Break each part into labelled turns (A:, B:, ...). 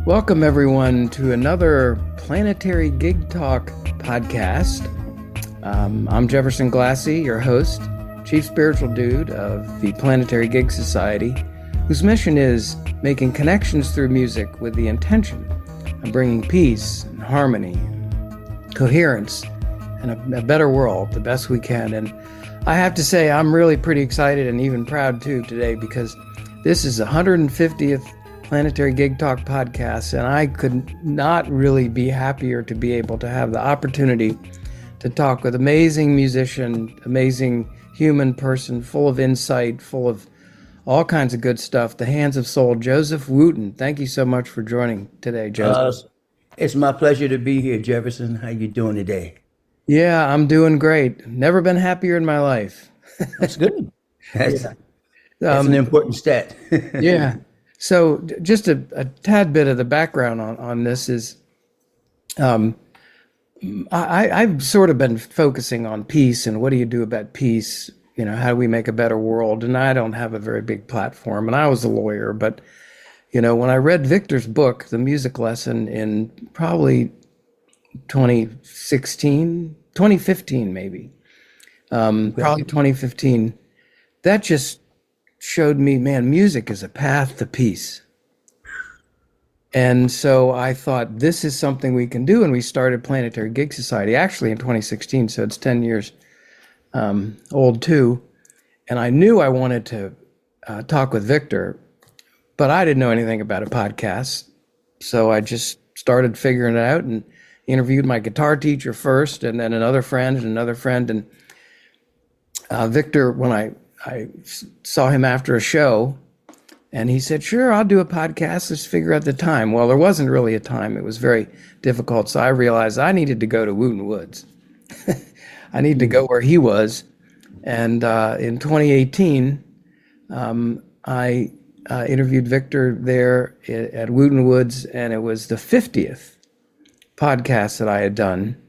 A: Welcome, everyone, to another Planetary Gig Talk podcast. I'm Jefferson Glassy, your host, Chief Spiritual Dude of the Planetary Gig Society, whose mission is making connections through music with the intention of bringing peace and harmony, coherence, and a better world the best we can. And I have to say, I'm really pretty excited and even proud, too, today, because this is the 150th Planetary Gig Talk podcast, and I could not really be happier to be able to have the opportunity to talk with amazing musician, amazing human person, full of insight, full of all kinds of good stuff, the Hands of Soul, Joseph Wooten. Thank you so much for joining today, Joseph.
B: It's my pleasure to be here, Jefferson. How you doing today?
A: Yeah, I'm doing great. Never been happier in my life.
B: That's good. That's
A: Yeah.
B: an important stat.
A: Yeah. So just a tad bit of the background on this is I've sort of been focusing on peace and what do you do about peace? You know, how do we make a better world? And I don't have a very big platform, and I was a lawyer, but when I read Victor's book, The Music Lesson, in probably 2015 maybe, probably 2015, that just showed me, man, music is a path to peace. And so I thought, this is something we can do. And we started Planetary Gig Society actually in 2016. So it's 10 years old too. And I knew I wanted to talk with Victor, but I didn't know anything about a podcast. So I just started figuring it out and interviewed my guitar teacher first, and then another friend and another friend. And Victor, when I saw him after a show, and he said, sure, I'll do a podcast. Let's figure out the time. Well, there wasn't really a time. It was very difficult. So I realized I needed to go to Wooten Woods. I needed to go where he was. And in 2018, I interviewed Victor there at Wooten Woods, and it was the 50th podcast that I had done.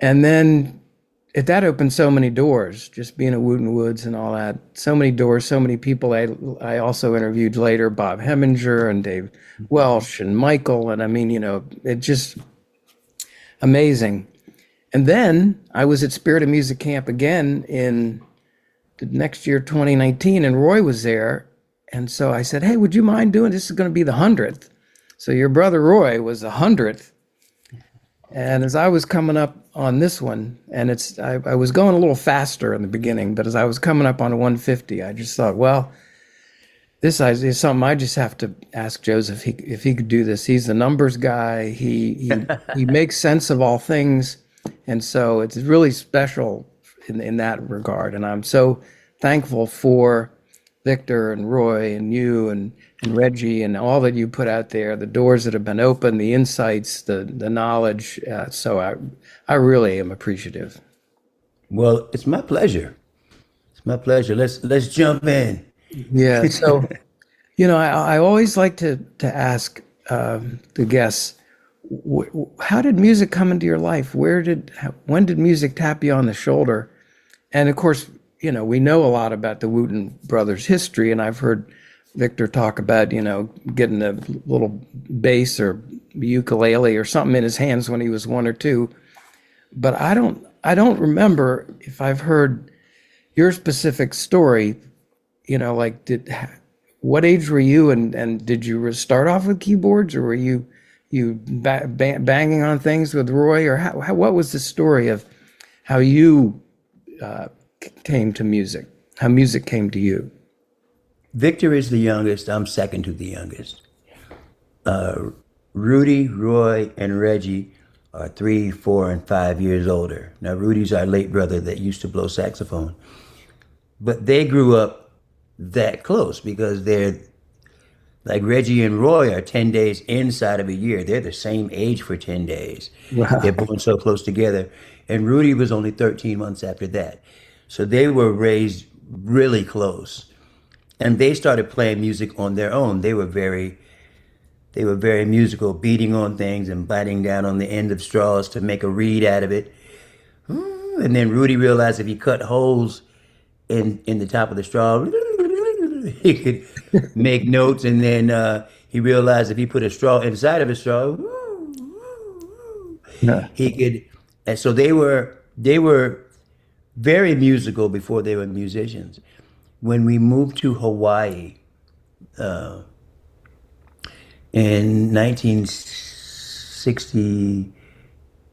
A: And then that opened so many doors, just being at Wooten Woods and all that. So many doors, so many people. I also interviewed later Bob Heminger and Dave Welsh and Michael. And I mean, it just amazing. And then I was at Spirit of Music Camp again in the next year, 2019, and Roy was there. And so I said, hey, would you mind doing this? Is going to be the 100th. So your brother Roy was the 100th. And as I was coming up on this one, and I was going a little faster in the beginning, but as I was coming up on 150, I just thought, well, this is something I just have to ask Joseph if he could do this. He's the numbers guy. He makes sense of all things, and so it's really special in that regard. And I'm so thankful for Victor and Roy and you and Reggie and all that you put out there, the doors that have been opened, the insights, the knowledge. So I really am appreciative.
B: Well, it's my pleasure. It's my pleasure. Let's jump in.
A: Yeah. So, I always like to ask the guests, how did music come into your life? When did music tap you on the shoulder? And of course, we know a lot about the Wooten brothers' history, and I've heard Victor talk about, getting a little bass or ukulele or something in his hands when he was 1 or 2. But I don't remember if I've heard your specific story, what age were you, and did you start off with keyboards, or were you banging on things with Roy, or what was the story of how you came to music, how music came to you?
B: Victor is the youngest. I'm second to the youngest. Rudy, Roy, and Reggie are 3, 4, and 5 years older. Now, Rudy's our late brother that used to blow saxophone. But they grew up that close because they're, like Reggie and Roy are 10 days inside of a year. They're the same age for 10 days. Wow. They're born so close together. And Rudy was only 13 months after that. So they were raised really close. And they started playing music on their own. They were very musical, beating on things and biting down on the end of straws to make a reed out of it. And then Rudy realized if he cut holes in the top of the straw, he could make notes. And then he realized if he put a straw inside of a straw,
A: Yeah.
B: he could. And so they were very musical before they were musicians. When we moved to Hawaii in 1960,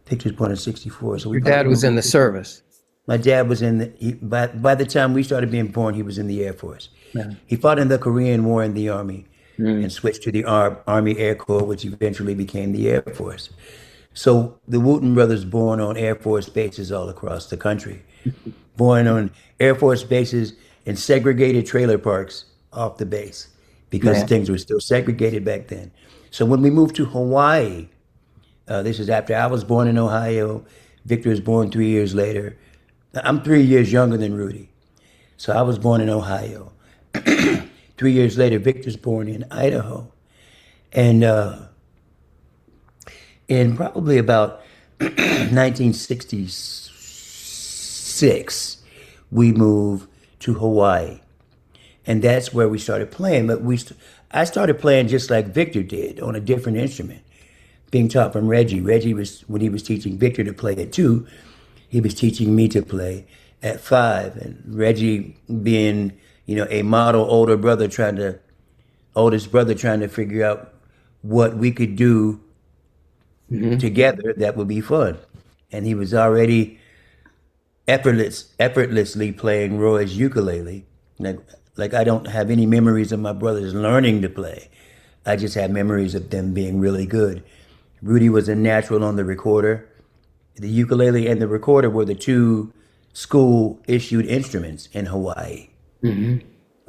B: Victor was born in 64, so we
A: Your dad
B: probably
A: was in the
B: moved.
A: service.
B: My dad was in by the time we started being born, he was in the Air Force.
A: Yeah.
B: He fought in the Korean War in the Army
A: Mm.
B: and switched to the Army Air Corps, which eventually became the Air Force. So the Wooten brothers born on Air Force bases all across the country, born on Air Force bases in segregated trailer parks off the base because
A: Man.
B: things were still segregated back then. So when we moved to Hawaii, this is after I was born in Ohio. Victor was born 3 years later. I'm 3 years younger than Rudy. So I was born in Ohio. 3 years later, Victor's born in Idaho. And in probably about 1966, we moved to Hawaii. And that's where we started playing. But I started playing just like Victor did on a different instrument, being taught from Reggie. Reggie was, when he was teaching Victor to play at 2, he was teaching me to play at 5. And Reggie being, a model oldest brother trying to figure out what we could do together that would be fun. And he was already effortlessly playing Roy's ukulele. Like I don't have any memories of my brothers learning to play. I just have memories of them being really good. Rudy was a natural on the recorder. The ukulele and the recorder were the two school issued instruments in Hawaii.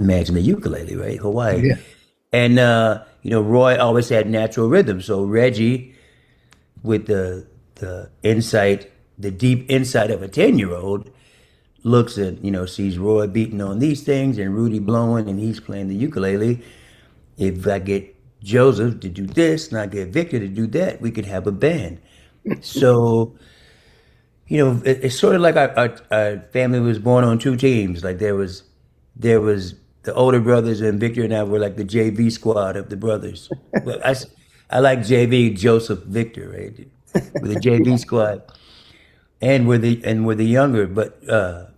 B: Imagine the ukulele, right? Hawaii.
A: Yeah.
B: And Roy always had natural rhythm. So Reggie, with the insight, the deep insight of a 10-year-old, looks at, sees Roy beating on these things and Rudy blowing and he's playing the ukulele. If I get Joseph to do this and I get Victor to do that, we could have a band. So, it's sort of like our family was born on two teams. Like there was the older brothers and Victor and I were like the JV squad of the brothers. Well, I like JV, Joseph, Victor, right? With the JV squad. And we're the younger, but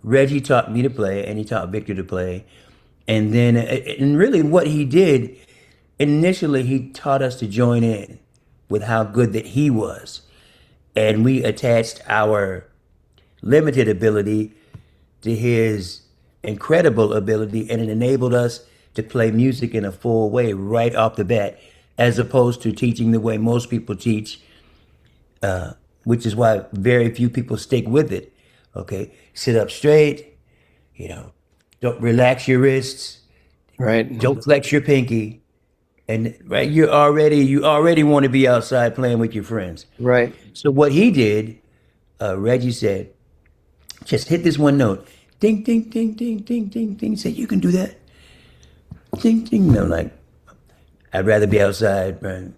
B: Reggie taught me to play, and he taught Victor to play, and then and really what he did initially, he taught us to join in with how good that he was, and we attached our limited ability to his incredible ability, and it enabled us to play music in a full way right off the bat, as opposed to teaching the way most people teach, which is why very few people stick with it. Okay, sit up straight, don't relax your wrists,
A: Right.
B: don't flex your pinky, and right, you already want to be outside playing with your friends.
A: Right.
B: So what he did, Reggie said, just hit this one note, ding, ding, ding, ding, ding, ding, ding. He said, you can do that, ding, ding. No, like I'd rather be outside, right?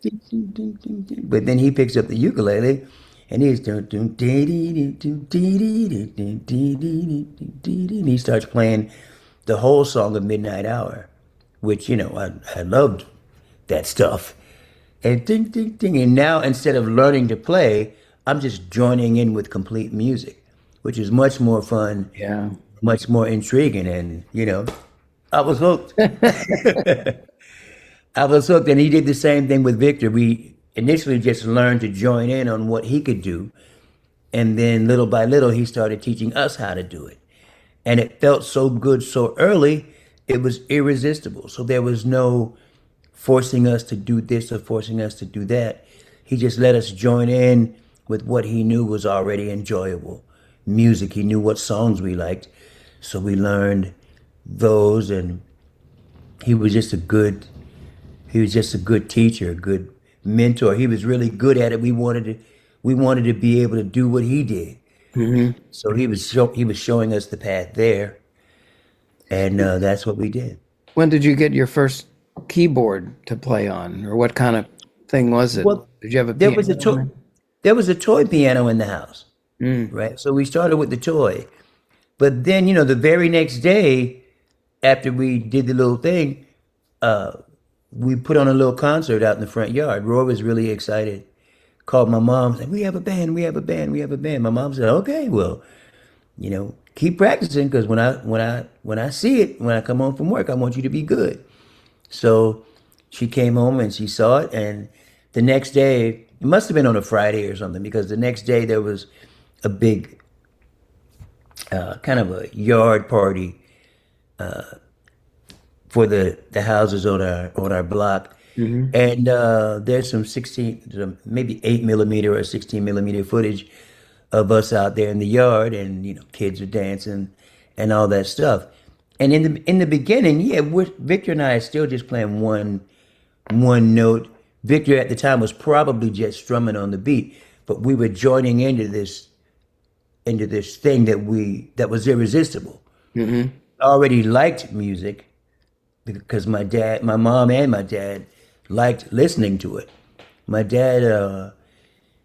B: Ding, ding, ding, ding, ding. But then he picks up the ukulele and he's doing and he starts playing the whole song of Midnight Hour, which I loved that stuff. And ding ding ding. And now instead of learning to play, I'm just joining in with complete music, which is much more fun,
A: Yeah.
B: much more intriguing, and I was hooked. I was hooked, and he did the same thing with Victor. We initially just learned to join in on what he could do, and then little by little, he started teaching us how to do it. And it felt so good so early, it was irresistible. So there was no forcing us to do this or forcing us to do that. He just let us join in with what he knew was already enjoyable music. He knew what songs we liked, so we learned those, and he was just a good he was just a good teacher, a good mentor. He was really good at it. We wanted to be able to do what he did. So he was showing us the path there, and that's what we did.
A: When did you get your first keyboard to play on, or what kind of thing was it?
B: Well,
A: Did you have a
B: there was a
A: piano?
B: toy piano in the house, right? So we started with the toy, but then the very next day after we did the little thing, we put on a little concert out in the front yard. Roy was really excited. Called my mom, said, "We have a band, we have a band, we have a band." My mom said, "Okay, well, keep practicing because when I see it, when I come home from work, I want you to be good." So she came home and she saw it, and the next day, it must have been on a Friday or something, because the next day there was a big kind of a yard party for the houses on our block.
A: Hmm.
B: And there's some maybe 8 millimeter or 16 millimeter footage of us out there in the yard, and kids are dancing and all that stuff. And in the beginning, yeah, Victor and I are still just playing one note. Victor at the time was probably just strumming on the beat, but we were joining into this thing that was irresistible.
A: Hmm.
B: I already liked music because my mom and my dad liked listening to it. My dad,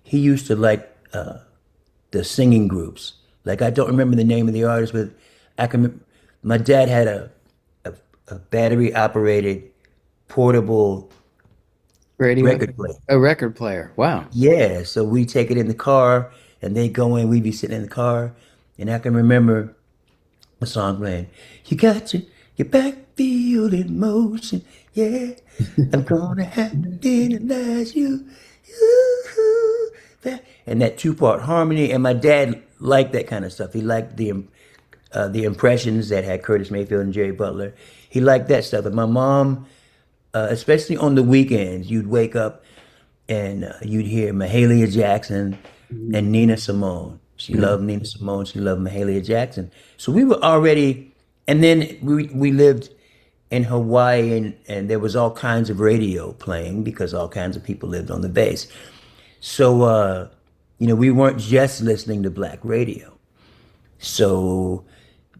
B: he used to like the singing groups. Like, I don't remember the name of the artist, but I can. My dad had a battery operated portable
A: Radio.
B: record player.
A: A record player. Wow.
B: Yeah, so we take it in the car, and they go in. We be sitting in the car, and I can remember a song playing. You got your back field in motion. Yeah, I'm gonna have to analyze you. Yoo-hoo. And that two-part harmony. And my dad liked that kind of stuff. He liked the impressions that had Curtis Mayfield and Jerry Butler. He liked that stuff. And my mom, especially on the weekends, you'd wake up and you'd hear Mahalia Jackson and Nina Simone. She loved Nina Simone. She loved Mahalia Jackson. So we were already, and then we lived in Hawaii, and there was all kinds of radio playing because all kinds of people lived on the base. So, we weren't just listening to black radio. So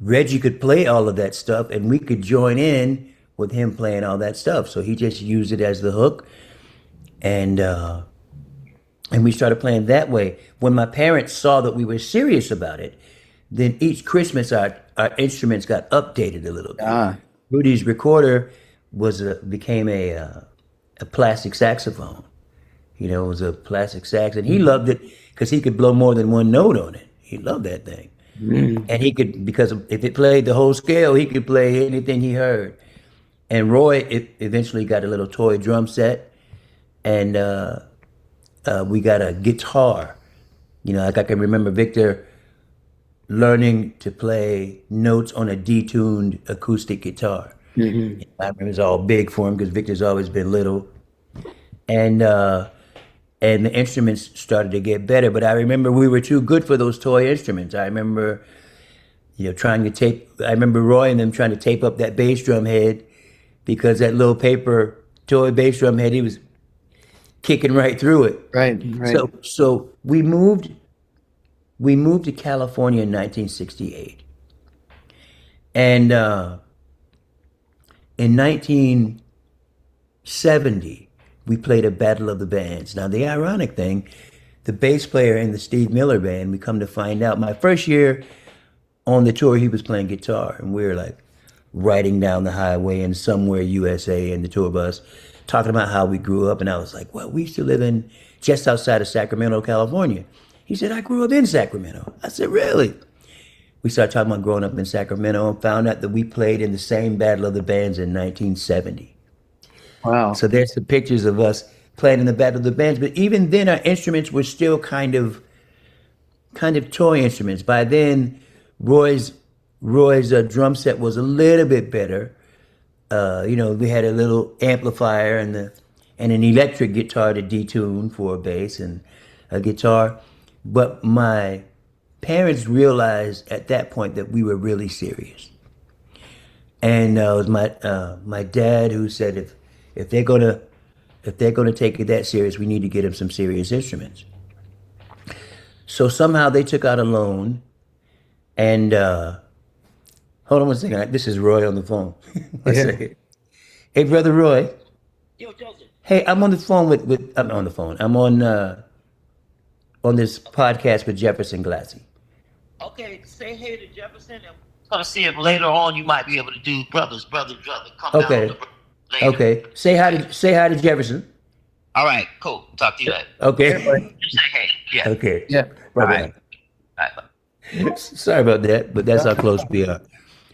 B: Reggie could play all of that stuff, and we could join in with him playing all that stuff. So he just used it as the hook, and we started playing that way. When my parents saw that we were serious about it, then each Christmas our instruments got updated a little bit.
A: Ah,
B: Rudy's recorder became a plastic saxophone. It was a plastic sax, and he loved it because he could blow more than one note on it. He loved that thing, and he could, because if it played the whole scale, he could play anything he heard. And Roy eventually got a little toy drum set, and we got a guitar. Like, I can remember Victor learning to play notes on a detuned acoustic guitar. I remember it was all big for him because Victor's always been little, and the instruments started to get better. But I remember we were too good for those toy instruments. I remember, trying to tape. I remember Roy and them trying to tape up that bass drum head because that little paper toy bass drum head, he was kicking right through it.
A: right, right.
B: So we moved to California in 1968, and in 1970 we played a battle of the bands. Now, the ironic thing, the bass player in the Steve Miller Band, we come to find out, my first year on the tour, he was playing guitar, and we were like riding down the highway in somewhere USA in the tour bus, talking about how we grew up. And I was like, well, we used to live in just outside of Sacramento, California. He said, I grew up in Sacramento. I said, really? We started talking about growing up in Sacramento and found out that we played in the same Battle of the Bands in 1970.
A: Wow.
B: So there's some pictures of us playing in the Battle of the Bands. But even then, our instruments were still kind of toy instruments. By then, Roy's drum set was a little bit better. We had a little amplifier and an electric guitar to detune for a bass and a guitar. But my parents realized at that point that we were really serious. And it was my dad who said, if they're gonna take it that serious, we need to get them some serious instruments. So somehow they took out a loan, and hold on one second. This is Roy on the phone. One
A: Yeah.
B: second. Hey, brother Roy. Hey, I'm on the phone with I'm on the phone. I'm on this podcast with Jefferson Glassy.
C: Okay, say hey to Jefferson, and we're gonna see if later on you might be able to do brothers. Come down on
B: Okay.
C: the. later.
B: Okay. Say hi to Jefferson.
C: All right, cool. Talk to you later.
B: Okay.
C: Just say hey. Yeah.
B: Okay.
A: Yeah.
B: Bye
C: All right.
B: bye.
C: All right. Bye.
B: Sorry about that, but that's how close we are.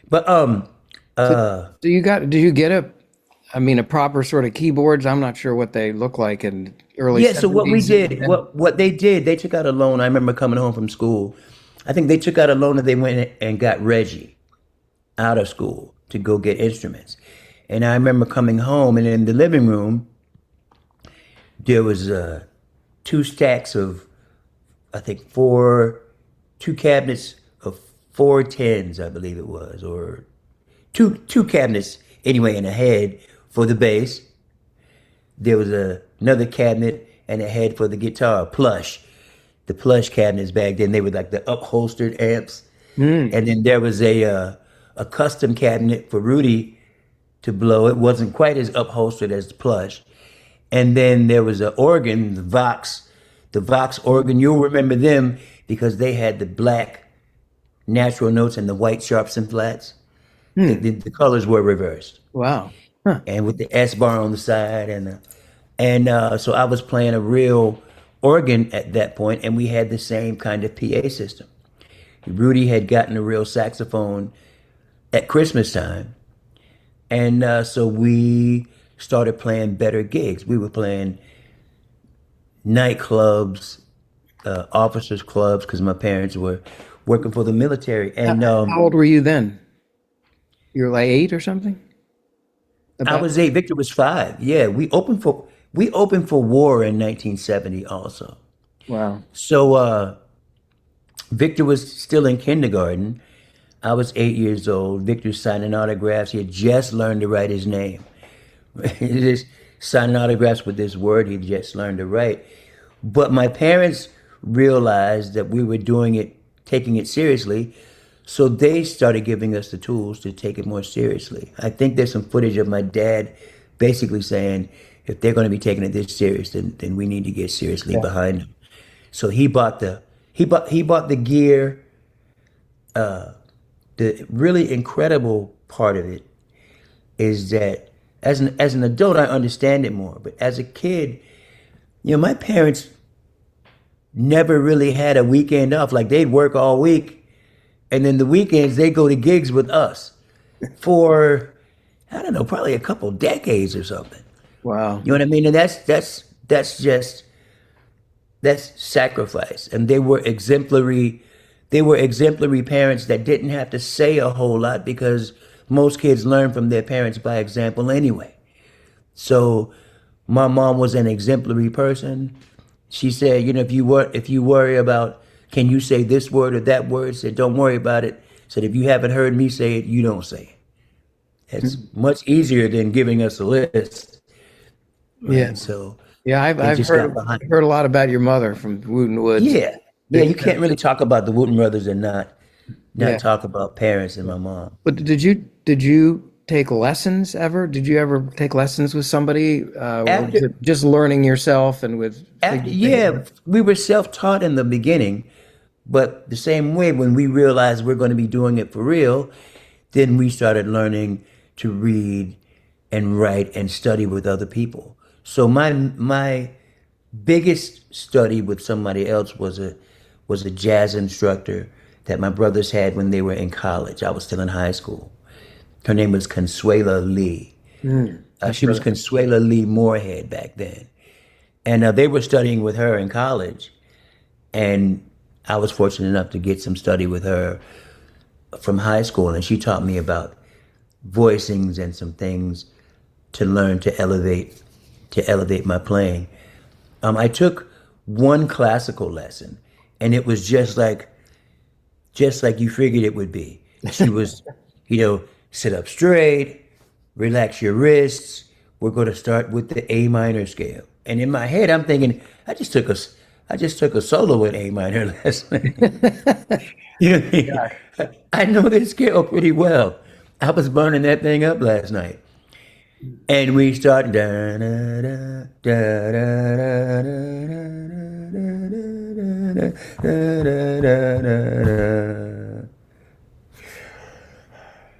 B: But
A: So,
B: uh
A: did you get I mean, a proper sort of keyboards? I'm not sure what they look like in early
B: yeah, so what we
A: 70s.
B: did, what they did, they took out a loan. I remember coming home from school. I think they took out a loan and they went and got Reggie out of school to go get instruments. And I remember coming home and in the living room there was two stacks of I think two cabinets of 410s, I believe it was, or two cabinets anyway, and a head for the bass. There was another cabinet and a head for the guitar, plush. The plush cabinets back then, they were like the upholstered amps.
A: Mm,
B: And then there was a custom cabinet for Rudy to blow. It wasn't quite as upholstered as the plush. And then there was an organ, the Vox organ. You'll remember them because they had the black natural notes and the white sharps and flats.
A: mm,
B: The colors were reversed,
A: wow. Huh.
B: and with the S bar on the side, and so I was playing a real organ at that point, and we had the same kind of PA system. Rudy had gotten a real saxophone at Christmas time, and so we started playing better gigs. We were playing nightclubs, officers' clubs, because my parents were working for the military, and
A: How old were you then? You were like 8 or something?
B: I
A: About
B: was 8. Victor was 5. Yeah, we opened for war in 1970 also.
A: wow.
B: So Victor was still in kindergarten. I was 8 years old. Victor signing autographs. He had just learned to write his name. He just signing autographs with this word he just learned to write. But my parents realized that we were doing it, taking it seriously. So they started giving us the tools to take it more seriously. I think there's some footage of my dad basically saying, if they're going to be taking it this serious, then we need to get seriously
A: Yeah.
B: behind them. So he bought the gear. The really incredible part of it is that as an adult I understand it more, but as a kid, my parents never really had a weekend off. Like they'd work all week, and then the weekends they go to gigs with us for I don't know, probably a couple decades or something.
A: Wow.
B: You know what I mean? And that's sacrifice. And they were exemplary. They were exemplary parents that didn't have to say a whole lot because most kids learn from their parents by example anyway. So my mom was an exemplary person. She said, if you worry about can you say this word or that word, said don't worry about it. Said if you haven't heard me say it, you don't say it. It's much easier than giving us a list,
A: Yeah.
B: right? So
A: Yeah,
B: they
A: I've
B: just got behind.
A: heard a lot about your mother from Wooten Woods.
B: Yeah, yeah. You can't really talk about the Wooten brothers and not
A: Yeah.
B: talk about parents and my mom.
A: But did you take lessons ever? Did you ever take lessons with somebody, or was
B: After
A: it just learning yourself and with figuring things
B: yeah,
A: out?
B: we were self-taught in the beginning, but the same way when we realized we're going to be doing it for real, then we started learning to read and write and study with other people. So my biggest study with somebody else was a jazz instructor that my brothers had when they were in college. I was still in high school. Her name was Consuela Lee.
A: I've
B: She was
A: heard of
B: Consuela Lee Moorhead back then, and they were studying with her in college. And I was fortunate enough to get some study with her from high school, and she taught me about voicings and some things to learn to elevate my playing. I took one classical lesson, and it was just like you figured it would be. She was, sit up straight, relax your wrists. We're going to start with the A minor scale. And in my head, I'm thinking, I just took a solo in A minor last night. You know what I mean? I know this scale pretty well. I was burning that thing up last night. And we start da da da da da da da da da.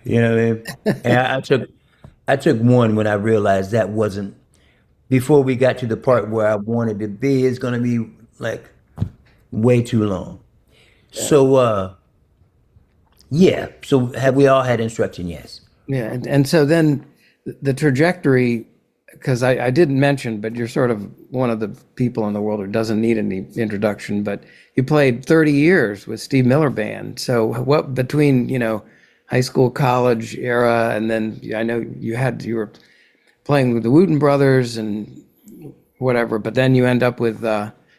B: You know what I mean? And I took I took one when I realized that wasn't before we got to the part where I wanted to be. It's going to be like way too long.
A: Yeah.
B: So yeah. So have we all had instruction? Yes.
A: Yeah, and so then the trajectory, because I didn't mention, but you're sort of one of the people in the world who doesn't need any introduction, but you played 30 years with Steve Miller Band. So what between, high school, college era, and then I know you were playing with the Wooten brothers and whatever, but then you end up with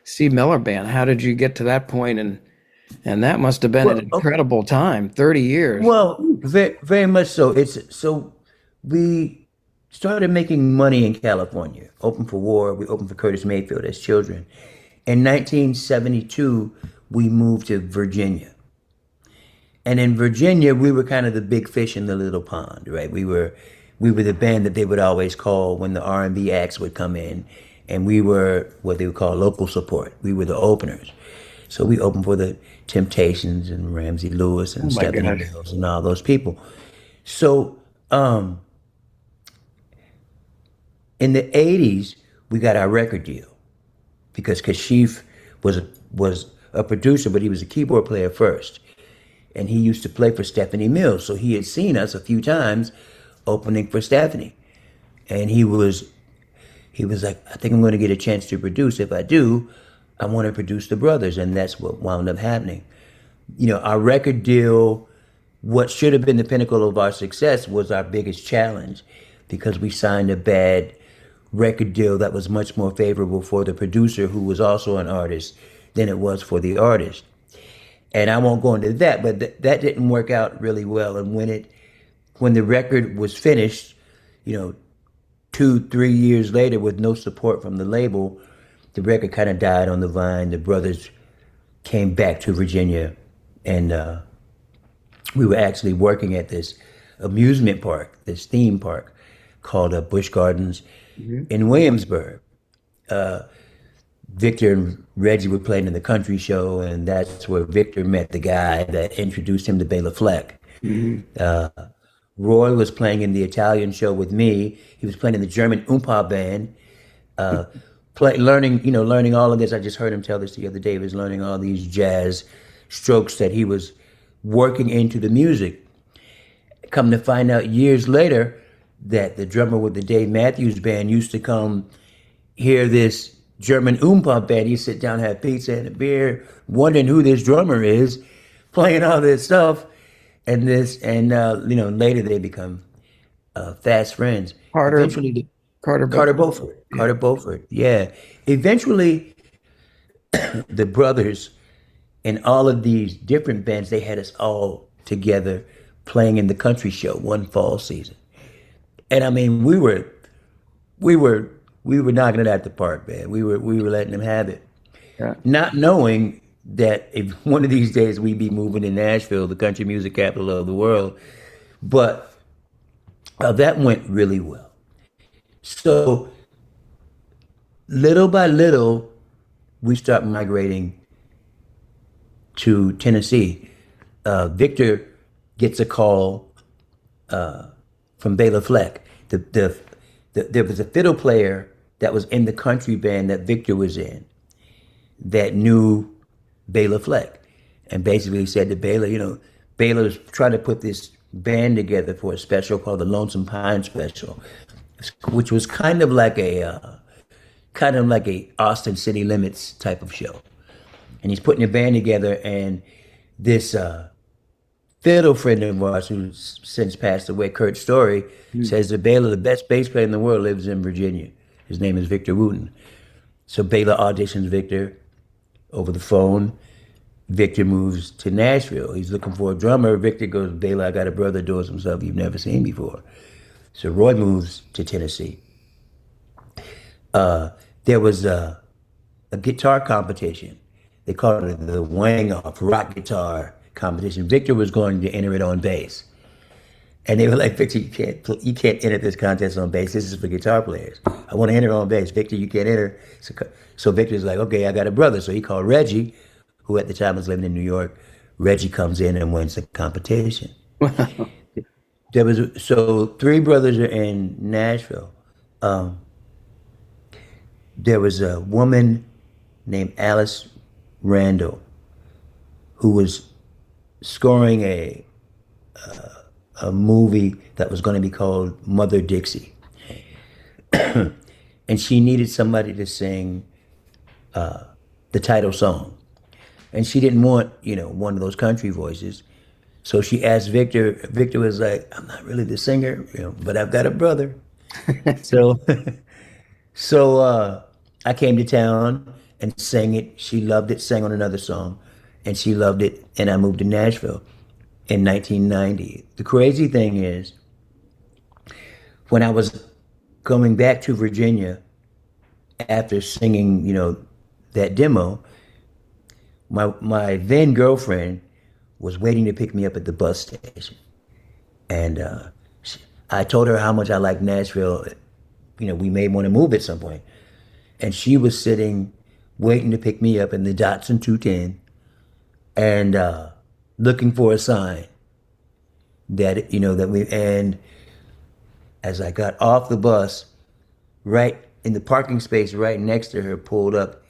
A: Steve Miller Band. How did you get to that point? And that must have been an
B: Well,
A: incredible time, 30 years.
B: well, very, very much so. It's so we started making money in California. Open for War. We opened for Curtis Mayfield as children. In 1972, we moved to Virginia. And in Virginia, we were kind of the big fish in the little pond, right? We were the band that they would always call when the R&B acts would come in, and we were what they would call local support. We were the openers. So we opened for the Temptations and Ramsey Lewis
A: Oh
B: and
A: my
B: Stephanie
A: gosh.
B: Mills and all those people. So in the 80s, we got our record deal because Kashif was a producer, but he was a keyboard player first. And he used to play for Stephanie Mills. So he had seen us a few times opening for Stephanie. And he was like, I think I'm going to get a chance to produce. If I do, I want to produce the brothers. And that's what wound up happening. Our record deal, what should have been the pinnacle of our success, was our biggest challenge because we signed a bad record deal that was much more favorable for the producer, who was also an artist, than it was for the artist. And I won't go into that, but that didn't work out really well. And when the record was finished, you know, 2, 3 years later, with no support from the label, the record kind of died on the vine. The brothers came back to Virginia, and we were actually working at this amusement park, this theme park called Busch Gardens in Williamsburg. Victor and Reggie were playing in the country show, and that's where Victor met the guy that introduced him to Bela Fleck. Roy was playing in the Italian show with me. He was playing in the German Oompa band, learning all of this. I just heard him tell this the other day. He was learning all these jazz strokes that he was working into the music. Come to find out years later that the drummer with the Dave Matthews Band used to come hear this German Oompa band. He'd sit down, have pizza and a beer, wondering who this drummer is, playing all this stuff. Later they become fast friends.
A: Carter
B: Eventually,
A: Carter
B: Carter
A: Beauford.
B: Beauford. Carter Beauford, yeah. Eventually, the brothers and all of these different bands, they had us all together playing in the country show one fall season. And I mean, we were knocking it out the park, man. We were letting them have it,
A: Yeah.
B: not knowing that if one of these days we'd be moving to Nashville, the country music capital of the world. But that went really well. So little by little, we start migrating to Tennessee. Victor gets a call from Bela Fleck. There was a fiddle player that was in the country band that Victor was in that knew Bela Fleck, and basically said to Bela, Bela was trying to put this band together for a special called the Lonesome Pine Special, which was kind of like a Austin City Limits type of show. And he's putting a band together, and this fiddle friend of ours who's since passed away, Kurt Story, says that Bela, the best bass player in the world, lives in Virginia. His name is Victor Wooten. So Bela auditions Victor over the phone. Victor moves to Nashville. He's looking for a drummer. Victor goes, Bela, I got a brother doing some stuff you've never seen before. So Roy moves to Tennessee. There was a guitar competition. They called it the Wang Off Rock Guitar Competition. Victor was going to enter it on bass. And they were like, Victor, you can't enter this contest on bass. This is for guitar players. I want to enter on bass. Victor, you can't enter. So Victor's like, okay, I got a brother. So he called Reggie, who at the time was living in New York. Reggie comes in and wins the competition. So three brothers are in Nashville. Um, there was a woman named Alice Randall who was scoring a movie that was going to be called Mother Dixie, and she needed somebody to sing the title song, and she didn't want one of those country voices. So she asked Victor. Victor was like, "I'm not really the singer, but I've got a brother." So so I came to town and sang it. She loved it. Sang on another song, and she loved it. And I moved to Nashville in 1990. The crazy thing is, when I was coming back to Virginia after singing, that demo, my then girlfriend was waiting to pick me up at the bus station, and I told her how much I liked Nashville. We may want to move at some point, and she was sitting waiting to pick me up in the Datsun 210, and looking for a sign that we. And as I got off the bus, right in the parking space right next to her, pulled up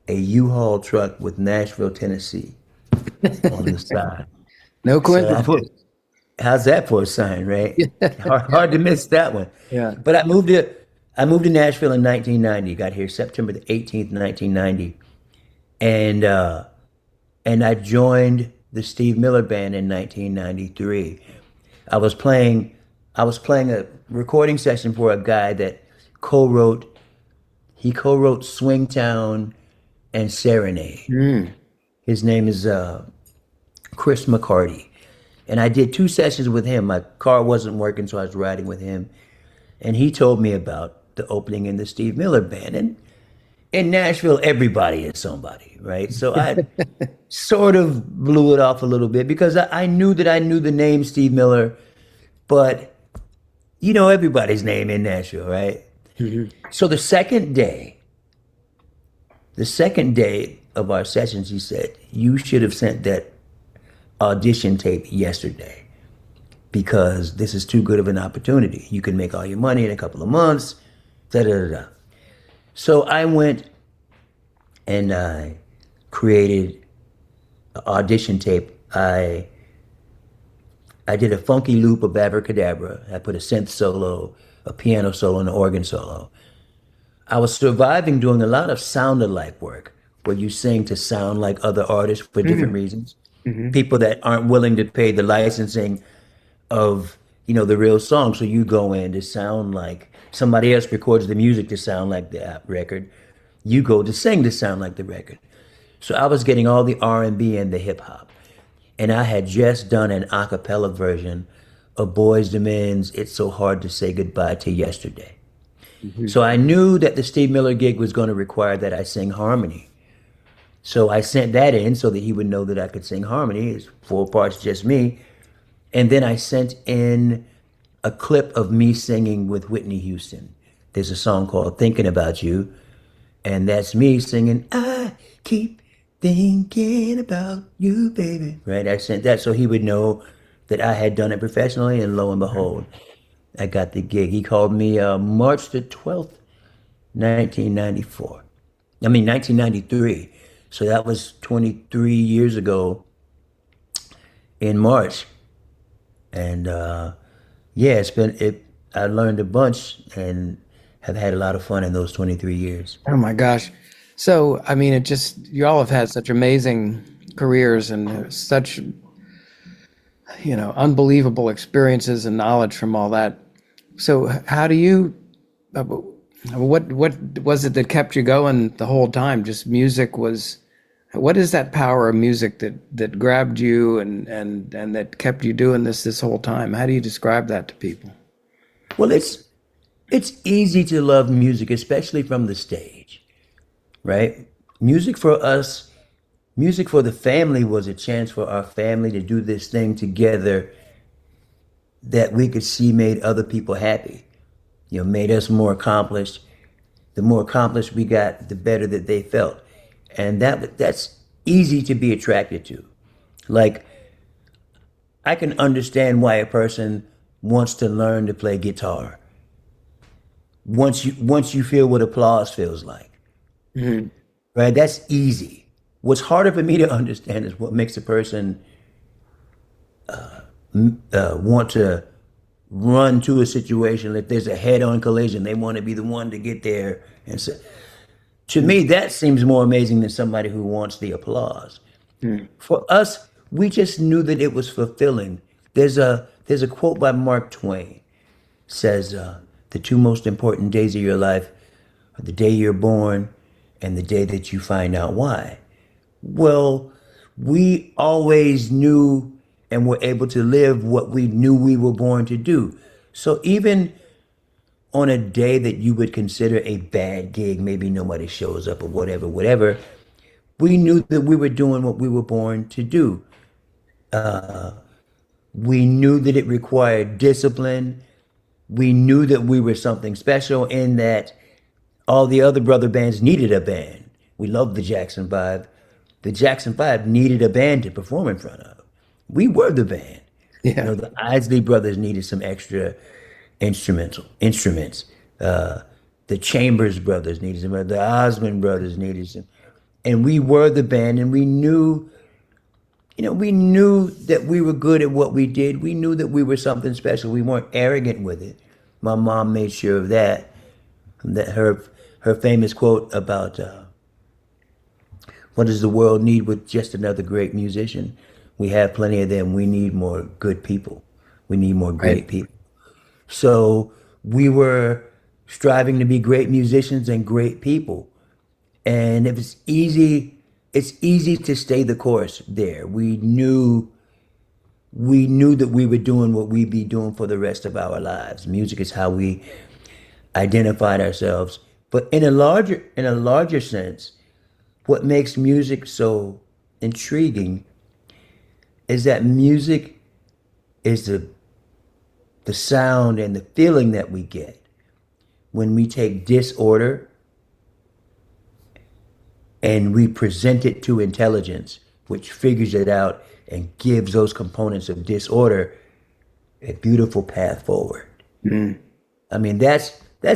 B: a U-Haul truck with Nashville, Tennessee on the side.
A: No
B: So I
A: coincidence.
B: put, how's that for a sign, right? Hard to miss that one.
A: Yeah.
B: But I moved to Nashville in 1990. Got here September the 18th, 1990, and I joined the Steve Miller Band in 1993. I was playing I was playing a recording session for a guy that co-wrote he co-wrote Swingtown and Serenade. His name is Chris McCarty. And I did 2 sessions with him. My car wasn't working, so I was riding with him. And he told me about the opening in the Steve Miller Band. And in Nashville, everybody is somebody, right? So I sort of blew it off a little bit because I knew that I knew the name Steve Miller, but you know everybody's name in Nashville, right? So the second day of our sessions, he said, "You should have sent that audition tape yesterday because this is too good of an opportunity. You can make all your money in a couple of months." Da da da da. So I went and I created an audition tape. I did a funky loop of Abracadabra. I put a synth solo, a piano solo, and an organ solo. I was surviving doing a lot of sound-alike work where you sing to sound like other artists for different reasons. People that aren't willing to pay the licensing of, the real song. So you go in to sound like somebody else records the music to sound like the record. You go to sing to sound like the record. So I was getting all the R&B and the hip hop. And I had just done an a cappella version of Boyz II Men's It's So Hard to Say Goodbye to Yesterday. So I knew that the Steve Miller gig was going to require that I sing harmony. So I sent that in so that he would know that I could sing harmony. It's 4 parts, just me. And then I sent in a clip of me singing with Whitney Houston. There's a song called Thinking About You. And that's me singing, "I keep thinking about you, baby." Right? I sent that so he would know that I had done it professionally. And lo and behold, I got the gig. He called me March the 12th, 1994. 1993. So that was 23 years ago in March. And yeah, I learned a bunch and have had a lot of fun in those 23 years.
A: Oh my gosh. So, you all have had such amazing careers and such, unbelievable experiences and knowledge from all that. So how do you, what was it that kept you going the whole time? Just what is that power of music that grabbed you and that kept you doing this whole time? How do you describe that to people?
B: Well, it's easy to love music, especially from the stage, right? Music for us, music for the family was a chance for our family to do this thing together that we could see made other people happy, made us more accomplished. The more accomplished we got, the better that they felt. And that's easy to be attracted to. Like, I can understand why a person wants to learn to play guitar. Once you feel what applause feels like,
A: Mhm.
B: right? That's easy. What's harder for me to understand is what makes a person want to run to a situation. If there's a head-on collision, they want to be the one to get there. And so, to me, that seems more amazing than somebody who wants the applause.
A: Mhm.
B: For us, we just knew that it was fulfilling. There's a quote by Mark Twain says, "The two most important days of your life are the day you're born and the day that you find out why." Well, we always knew and were able to live what we knew we were born to do. So even on a day that you would consider a bad gig, maybe nobody shows up or whatever, whatever, we knew that we were doing what we were born to do. We knew that it required discipline. We knew that we were something special in that all the other brother bands needed a band. We loved the Jackson Five. The Jackson Five needed a band to perform in front of. We were the band.
A: Yeah.
B: The Isley brothers needed some extra instruments. The Chambers brothers needed some. The Osmond brothers needed some, and we were the band. And we knew that we were good at what we did. We knew that we were something special. We weren't arrogant with it. My mom made sure of that. That her famous quote about what does the world need with just another great musician? We have plenty of them. We need more good people. We need more
A: Right.
B: great people. So we were striving to be great musicians and great people. And if it's easy to stay the course there. We knew that we were doing what we'd be doing for the rest of our lives. Music is how we identified ourselves. But in a larger sense, what makes music so intriguing is that music is the sound and the feeling that we get when we take disorder and we present it to intelligence, which figures it out and gives those components of disorder a beautiful path forward.
A: Mhm.
B: I mean, that's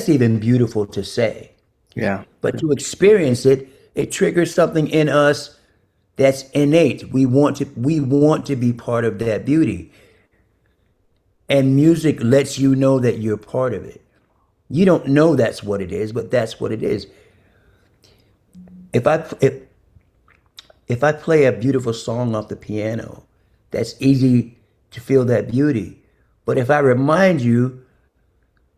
B: even beautiful to say,
A: Yeah.
B: but to experience it, it triggers something in us that's innate. We want to be part of that beauty, and music lets you know that you're part of it. You don't know that's what it is, but that's what it is. If I if I play a beautiful song off the piano, that's easy to feel that beauty. But if I remind you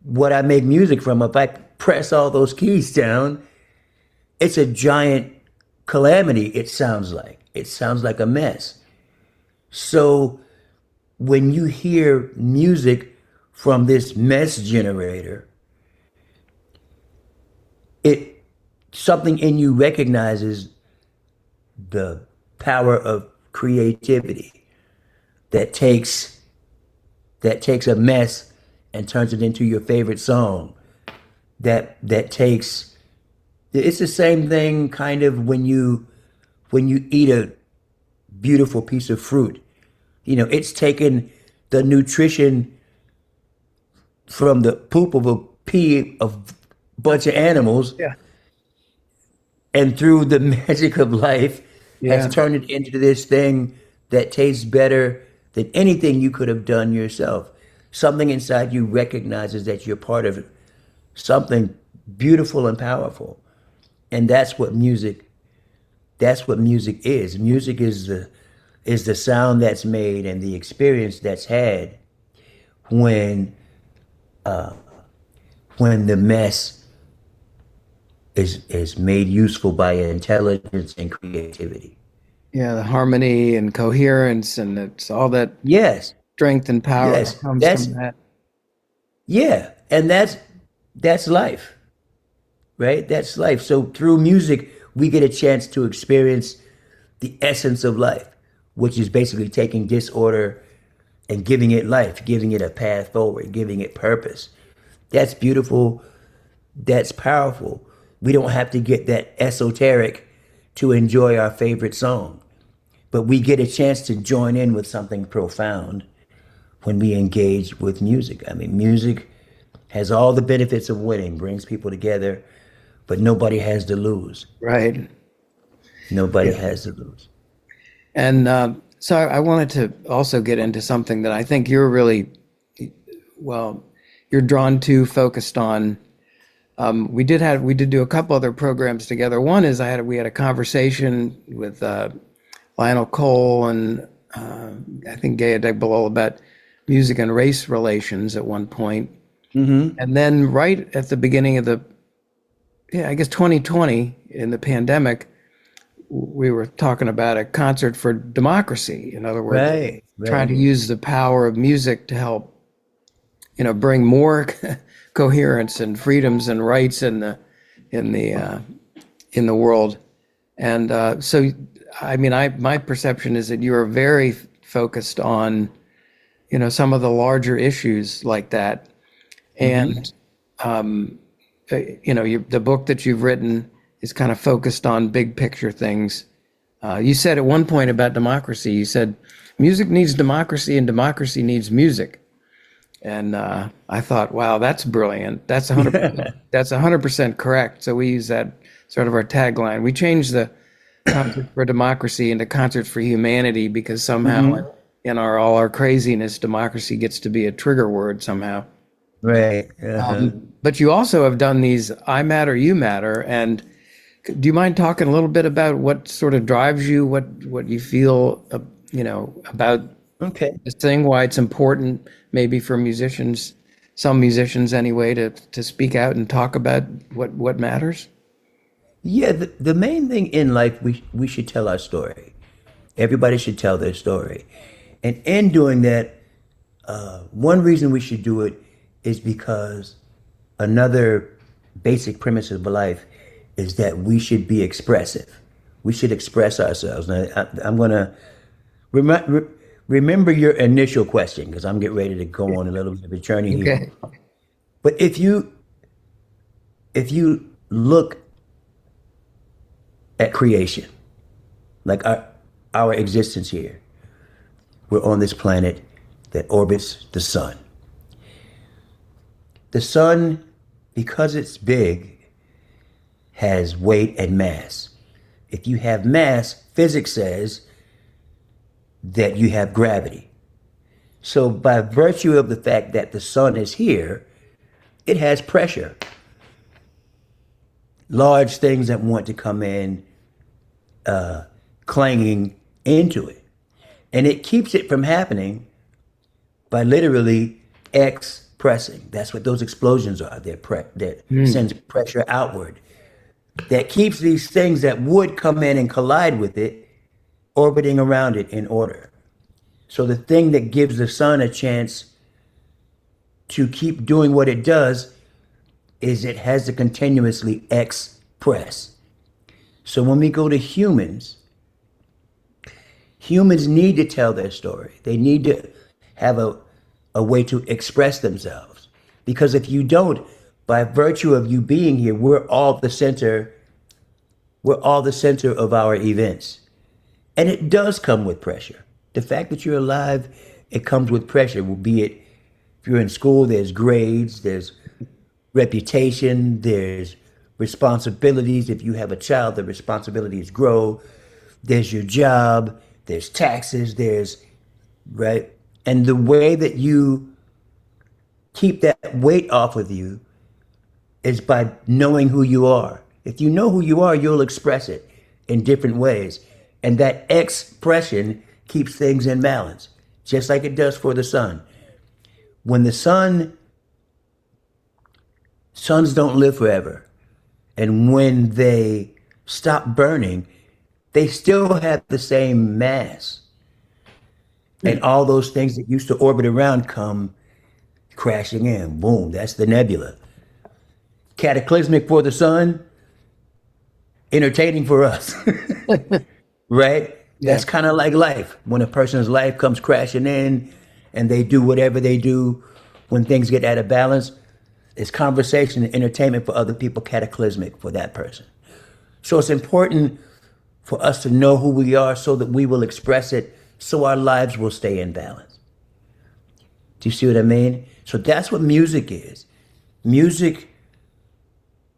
B: what I make music from, if I press all those keys down, it's a giant calamity, it sounds like. It sounds like a mess. So when you hear music from this mess generator, it something in you recognizes the power of creativity that takes that takes a mess and turns it into your favorite song. That takes it's the same thing kind of when you eat a beautiful piece of fruit. It's taken the nutrition from the poop of a pea of bunch of animals
A: Yeah.
B: and through the magic of life has
A: Yeah.
B: turned it into this thing that tastes better than anything you could have done yourself. Something inside you recognizes that you're part of something beautiful and powerful. And that's what music is. Music is the sound that's made and the experience that's had when when the mess is made useful by intelligence and creativity.
A: Yeah. The harmony and coherence, and it's all that
B: Yes,
A: strength and power that
B: yes,
A: comes
B: that's
A: from that.
B: yeah, and that's life, right? That's life. So through music, we get a chance to experience the essence of life, which is basically taking disorder and giving it life, giving it a path forward, giving it purpose. That's beautiful. That's powerful. We don't have to get that esoteric to enjoy our favorite song, but we get a chance to join in with something profound when we engage with music. I mean, music has all the benefits of winning, brings people together, but nobody has to lose.
A: Right.
B: Nobody
A: Yeah.
B: has to lose.
A: And so I wanted to also get into something that I think you're really, well, you're drawn to, focused on. We did do a couple other programs together. One is we had a conversation with Lionel Cole and I think Gaya Degbalol about music and race relations at one point. And then right at the beginning of I guess 2020 in the pandemic, we were talking about a concert for democracy. In other words,
B: Right,
A: trying to
B: right.
A: use the power of music to help, bring more coherence and freedoms and rights in the in the world. And so, I mean, my perception is that you are very focused on, some of the larger issues like that. And the book that you've written is kind of focused on big picture things. You said at one point about democracy, you said music needs democracy and democracy needs music. And I thought, wow, that's brilliant. That's 100%, that's 100% correct. So we use that sort of our tagline. We changed the concert for democracy into concert for humanity because somehow in all our craziness, democracy gets to be a trigger word somehow.
B: Right.
A: But you also have done these I Matter, You Matter. And do you mind talking a little bit about what sort of drives you, what you feel, about
B: Okay.
A: this thing, why it's important maybe for musicians, some musicians anyway, to speak out and talk about what matters?
B: Yeah, the main thing in life, we should tell our story. Everybody should tell their story. And in doing that, one reason we should do it is because another basic premise of life is that we should be expressive. We should express ourselves. Now, I'm going to remember your initial question because I'm getting ready to go on a little bit of a journey here.
A: Okay.
B: But if you look at creation, like our existence here, we're on this planet that orbits the sun. The sun, because it's big, has weight and mass. If you have mass, physics says that you have gravity. So by virtue of the fact that the sun is here, it has pressure. Large things that want to come in, clanging into it. And it keeps it from happening by literally expressing. That's what those explosions are. That sends pressure outward. That keeps these things that would come in and collide with it orbiting around it in order. So the thing that gives the sun a chance to keep doing what it does is it has to continuously express. So when we go to humans need to tell their story. They need to have a way to express themselves. Because if you don't, by virtue of you being here, we're all the center of our events. And it does come with pressure. The fact that you're alive, it comes with pressure. Will be it if you're in school, there's grades, there's reputation, there's responsibilities. If you have a child, the responsibilities grow. There's your job, there's taxes, right? And the way that you keep that weight off of you is by knowing who you are. If you know who you are, you'll express it in different ways. And that expression keeps things in balance, just like it does for the sun. When the suns don't live forever. And when they stop burning, they still have the same mass. And all those things that used to orbit around come crashing in. Boom, that's the nebula. Cataclysmic for the sun, entertaining for us. Right?
A: Yeah.
B: That's kind of like life. When a person's life comes crashing in and they do whatever they do, when things get out of balance, it's conversation and entertainment for other people, cataclysmic for that person. So it's important for us to know who we are so that we will express it so our lives will stay in balance. Do you see what I mean? So that's what music is. Music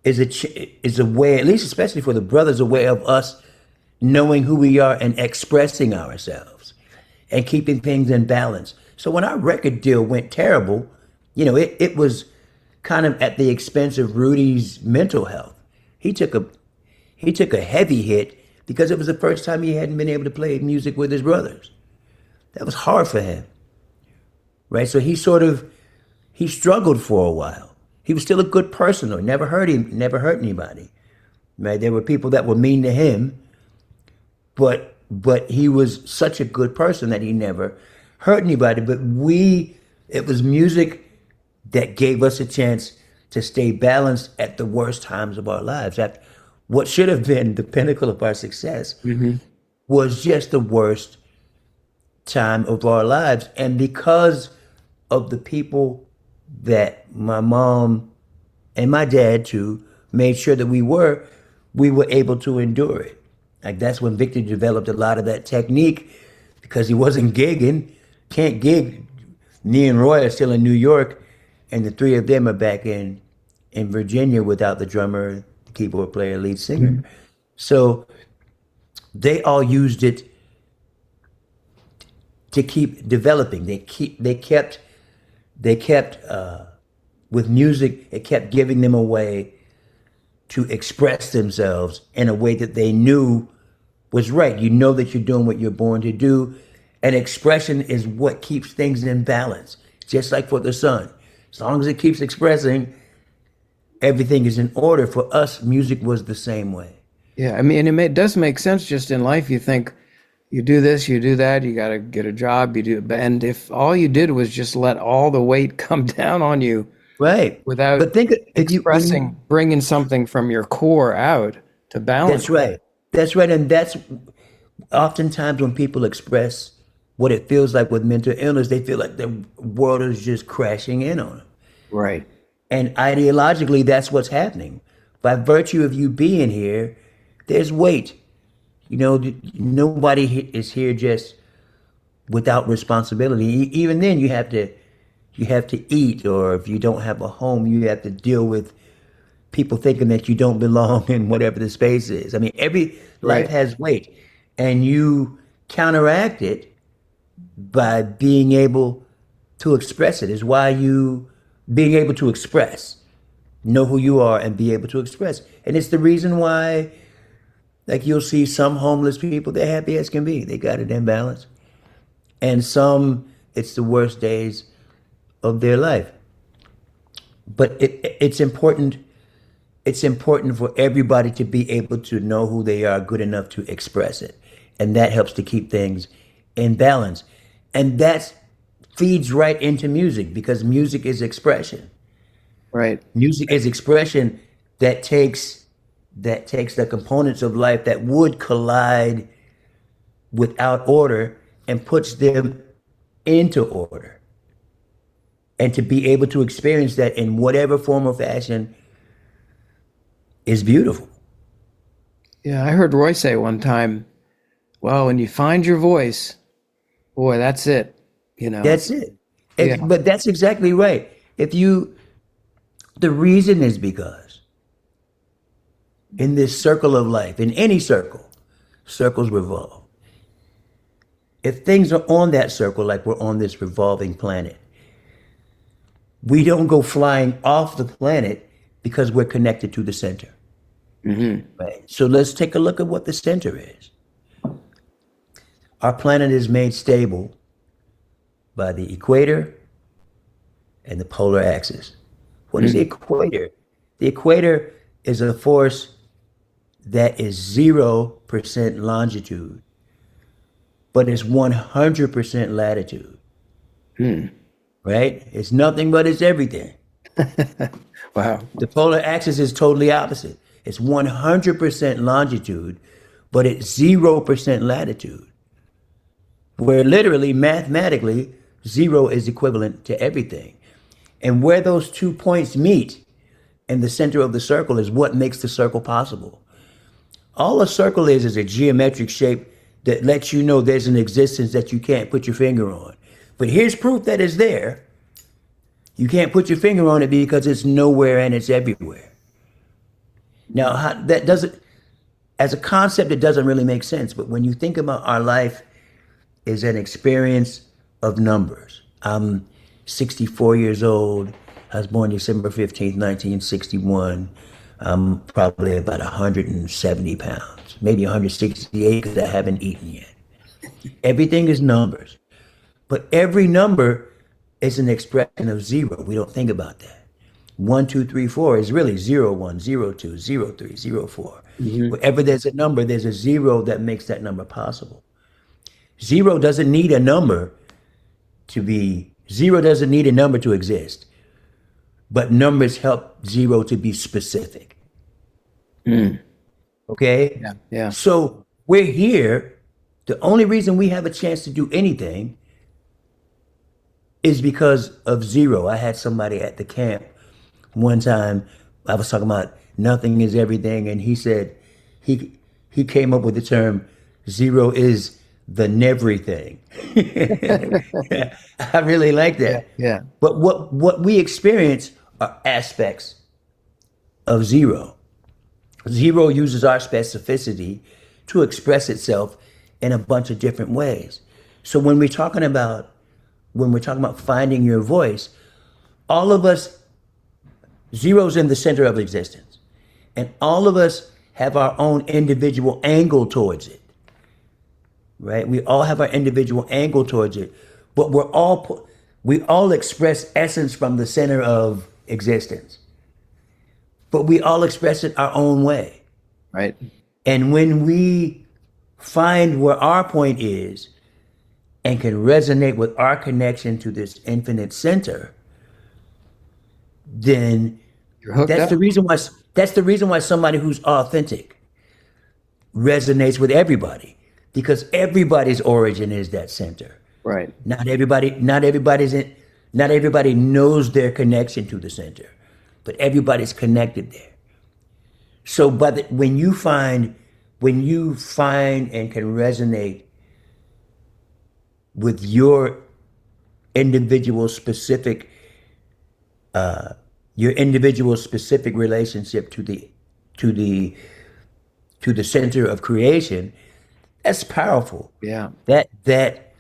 B: is a way, at least especially for the brothers, a way of us knowing who we are and expressing ourselves and keeping things in balance. So when our record deal went terrible, it was kind of at the expense of Rudy's mental health. He took a heavy hit because it was the first time he hadn't been able to play music with his brothers. That was hard for him, right? So he struggled for a while. He was still a good person, though. Never hurt anybody. Right? There were people that were mean to him, but he was such a good person that he never hurt anybody. But it was music that gave us a chance to stay balanced at the worst times of our lives. That what should have been the pinnacle of our success was just the worst time of our lives. And because of the people that my mom and my dad too made sure that we were able to endure it. Like that's when Victor developed a lot of that technique because he wasn't gigging, can't gig. Me and Roy are still in New York, and the three of them are back in Virginia without the drummer, the keyboard player, lead singer. So they all used it to keep developing. They kept with music, it kept giving them a way to express themselves in a way that they knew was right. You know that you're doing what you're born to do. And expression is what keeps things in balance. Just like for the sun. As long as it keeps expressing, everything is in order. For us, music was the same way.
A: Yeah, I mean, it does make sense just in life. You think you do this, you do that, you got to get a job, and if all you did was just let all the weight come down on you,
B: right,
A: without
B: but think
A: expressing, bringing something from your core out to balance.
B: That's right, and that's oftentimes when people express what it feels like with mental illness, they feel like the world is just crashing in on them.
A: Right.
B: And ideologically, that's what's happening. By virtue of you being here, there's weight. Nobody is here just without responsibility. Even then, you have to eat, or if you don't have a home, you have to deal with people thinking that you don't belong in whatever the space is. I mean, every life has weight, and you counteract it by being able to express it. Is why being able to express, know who you are, and be able to express. And it's the reason why, like, you'll see some homeless people, they're happy as can be. They got it in balance. And some, it's the worst days of their life. But it's important. It's important for everybody to be able to know who they are good enough to express it. And that helps to keep things in balance. And that feeds right into music, because music is expression.
A: Right.
B: Music is expression that takes the components of life that would collide without order and puts them into order. And to be able to experience that in whatever form or fashion is beautiful.
A: Yeah, I heard Roy say one time, well, when you find your voice, boy, that's it.
B: That's it.
A: Yeah.
B: But that's exactly right. The reason is because in this circle of life, in any circle, circles revolve. If things are on that circle, like we're on this revolving planet, we don't go flying off the planet because we're connected to the center. Right? So let's take a look at what the center is. Our planet is made stable by the equator and the polar axis. What is the equator? The equator is a force that is 0% longitude, but it's 100% latitude. Right? It's nothing, but it's everything.
A: Wow.
B: The polar axis is totally opposite. It's 100% longitude, but it's 0% latitude. Where literally, mathematically, 0 is equivalent to everything. And where those 2 points meet in the center of the circle is what makes the circle possible. All a circle is a geometric shape that lets you know there's an existence that you can't put your finger on. But here's proof that it's there. You can't put your finger on it because it's nowhere and it's everywhere. Now, that doesn't, as a concept, it doesn't really make sense. But when you think about our life as an experience of numbers, I'm 64 years old. I was born December 15th, 1961. I'm probably about 170 pounds, maybe 168 because I haven't eaten yet. Everything is numbers. But every number is an expression of zero. We don't think about that. 1, 2, 3, 4 is really 0, 1, 0, 2, 0, 3, 0, 4. Wherever there's a number, there's a zero that makes that number possible. Zero doesn't need a number zero doesn't need a number to exist. But numbers help zero to be specific. Okay?
A: Yeah. Yeah.
B: So we're here. The only reason we have a chance to do anything is because of zero. I had somebody at the camp one time. I was talking about nothing is everything, and he said he came up with the term zero is the neverything. I really like that.
A: Yeah.
B: But what we experience are aspects of zero. Zero uses our specificity to express itself in a bunch of different ways. So when we're talking about finding your voice, all of us, zero's in the center of existence. And all of us have our own individual angle towards it. Right? We all have our individual angle towards it, but we all express essence from the center of existence. But we all express it our own way.
A: Right.
B: And when we find where our point is and can resonate with our connection to this infinite center, then
A: You're hooked
B: that's
A: up.
B: the reason why somebody who's authentic resonates with everybody, because everybody's origin is that center.
A: Right.
B: Not everybody knows their connection to the center, but everybody's connected there. So when you find and can resonate with your individual specific relationship to the center of creation, that's powerful.
A: Yeah.
B: That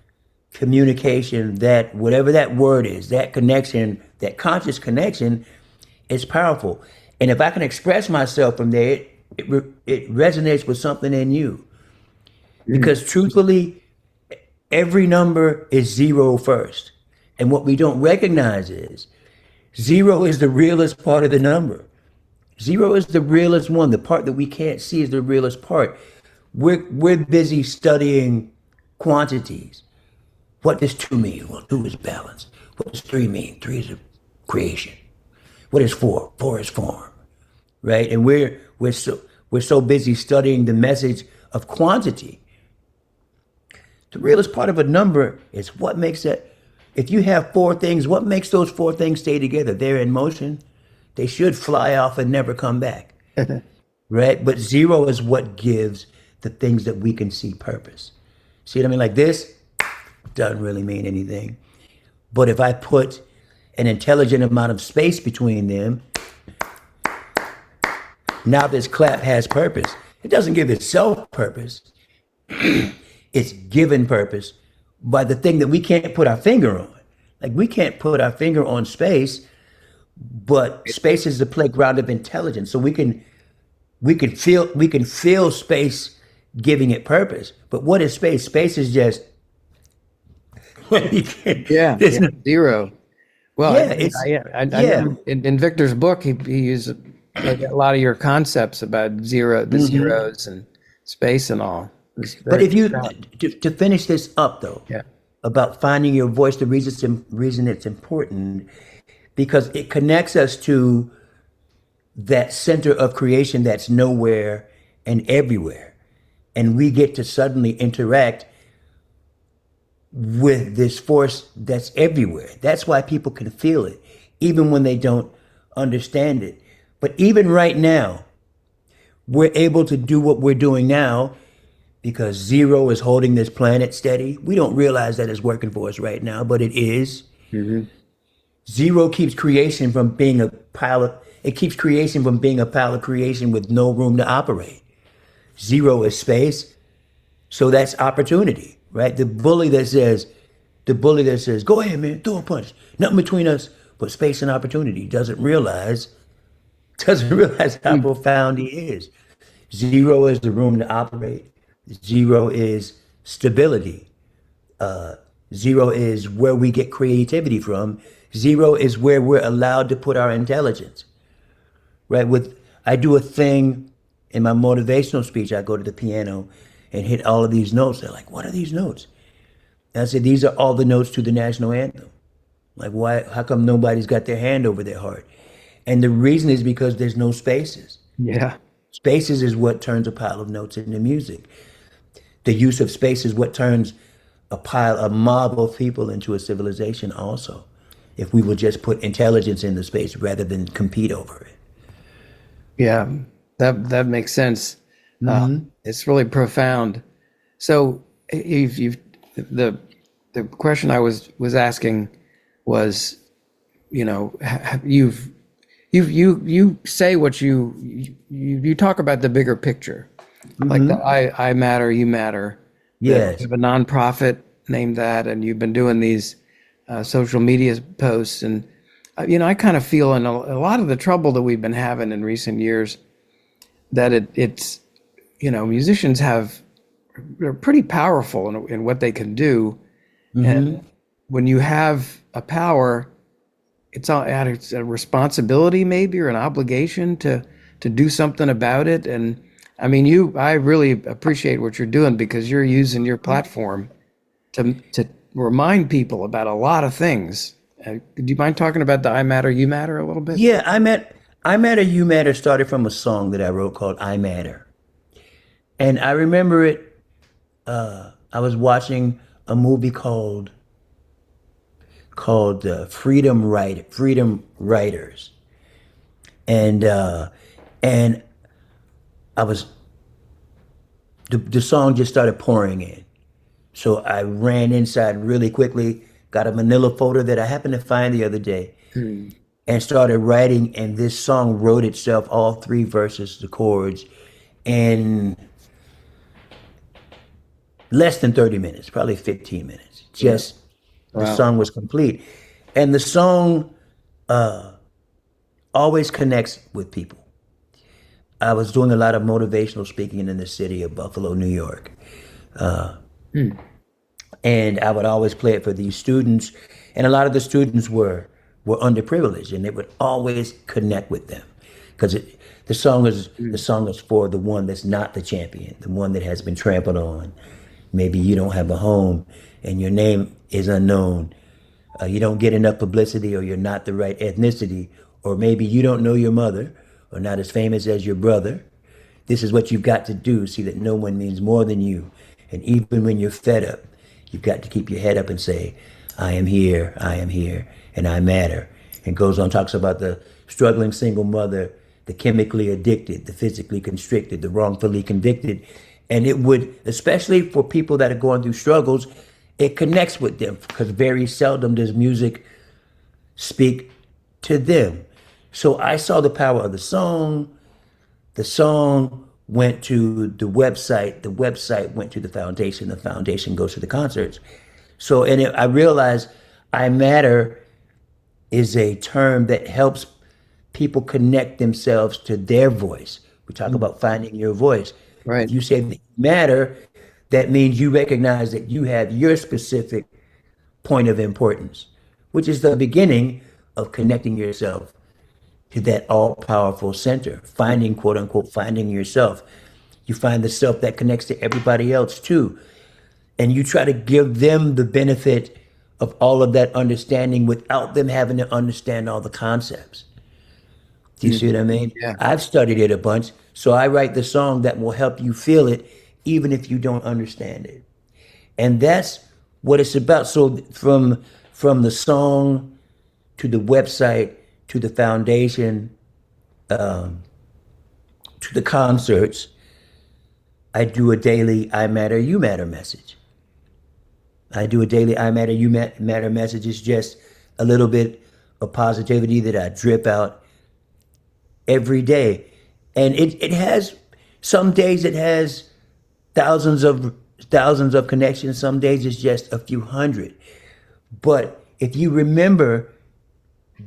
B: communication, that whatever that word is, that connection, that conscious connection is powerful. And if I can express myself from there, it resonates with something in you. Because truthfully, every number is zero first. And what we don't recognize is zero is the realest part of the number. Zero is the realest one. The part that we can't see is the realest part. We're busy studying quantities. What does 2 mean? Well, 2 is balance. What does 3 mean? 3 is a creation. What is 4? 4 is form. Right? And we're so busy studying the message of quantity. The realest part of a number is what makes it. If you have 4 things, what makes those 4 things stay together? They're in motion. They should fly off and never come back. Right? But zero is what gives the things that we can see purpose. See what I mean? Like this doesn't really mean anything. But if I put an intelligent amount of space between them, now this clap has purpose. It doesn't give itself purpose. It's given purpose by the thing that we can't put our finger on. Like we can't put our finger on space, but space is the playground of intelligence. So we can feel space giving it purpose. But what is space? Space is just
A: Zero. Well,
B: yeah,
A: in Victor's book, he used like a lot of your concepts about the zeros and space and all.
B: But if you to finish this up though, about finding your voice, the reason it's important, because it connects us to that center of creation that's nowhere and everywhere, and we get to suddenly interact with this force that's everywhere. That's why people can feel it, even when they don't understand it. But even right now, we're able to do what we're doing now because zero is holding this planet steady. We don't realize that it's working for us right now, but it is. Zero keeps creation from being a pile of, it keeps creation from being a pile of creation with no room to operate. Zero is space, so that's opportunity, right? The bully that says, go ahead, man, throw a punch. Nothing between us but space and opportunity. Doesn't realize how
A: Mm.
B: profound he is. Zero is the room to operate. Zero is stability. Zero is where we get creativity from. Zero is where we're allowed to put our intelligence. Right? With I do a thing in my motivational speech. I go to the piano and hit all of these notes. They're like, "What are these notes?" And I said, "These are all the notes to the national anthem." Like, why? How come nobody's got their hand over their heart? And the reason is because there's no spaces.
A: Yeah.
B: Spaces is what turns a pile of notes into music. The use of space is what turns a mob of people into a civilization also. If we would just put intelligence in the space rather than compete over it.
A: Yeah. That makes sense. It's really profound. So you've the the question I was asking was, you say what you talk about the bigger picture, like the I matter, you matter. That you
B: Yes.
A: have a nonprofit named that, and you've been doing these social media posts, and I kind of feel in a lot of the trouble that we've been having in recent years that it's musicians they're pretty powerful in what they can do, and when you have a power, it's a responsibility maybe or an obligation to do something about it. And I mean, I really appreciate what you're doing because you're using your platform to remind people about a lot of things. Do you mind talking about the I Matter, You Matter a little bit?
B: Yeah, I Matter, You Matter started from a song that I wrote called I Matter. And I remember it, I was watching a movie called Freedom Writers. And I was the song just started pouring in. So I ran inside really quickly, got a manila folder that I happened to find the other day, and started writing. And this song wrote itself, all three verses, the chords, in less than 30 minutes, probably 15 minutes.
A: Yeah.
B: Just the
A: Wow.
B: song was complete. And the song always connects with people. I was doing a lot of motivational speaking in the city of Buffalo, New York. And I would always play it for these students. And a lot of the students were underprivileged, and it would always connect with them because the song is for the one that's not the champion, the one that has been trampled on. Maybe you don't have a home, and your name is unknown. You don't get enough publicity, or you're not the right ethnicity, or maybe you don't know your mother, or not as famous as your brother. This is what you've got to do. See that no one means more than you. And even when you're fed up, you've got to keep your head up and say, I am here, and I matter. And goes on, talks about the struggling single mother, the chemically addicted, the physically constricted, the wrongfully convicted. And it would, especially for people that are going through struggles, it connects with them because very seldom does music speak to them. So I saw the power of the song. The song went to the website. The website went to the foundation. The foundation goes to the concerts. So, I realized I matter is a term that helps people connect themselves to their voice. We talk about finding your voice. If
A: Right.
B: you say that you matter, that means you recognize that you have your specific point of importance, which is the beginning of connecting yourself to that all powerful center, finding, quote unquote, finding yourself. You find the self that connects to everybody else too. And you try to give them the benefit of all of that understanding without them having to understand all the concepts. Do you see what I mean?
A: Yeah.
B: I've studied it a bunch, so I write the song that will help you feel it, even if you don't understand it. And that's what it's about. So from the song to the website to the foundation to the concerts, I do a daily I Matter, You Matter message. I do a daily I Matter, You Matter message. It's just a little bit of positivity that I drip out every day. And it has, some days it has thousands of thousands of connections. Some days it's just a few hundred. But if you remember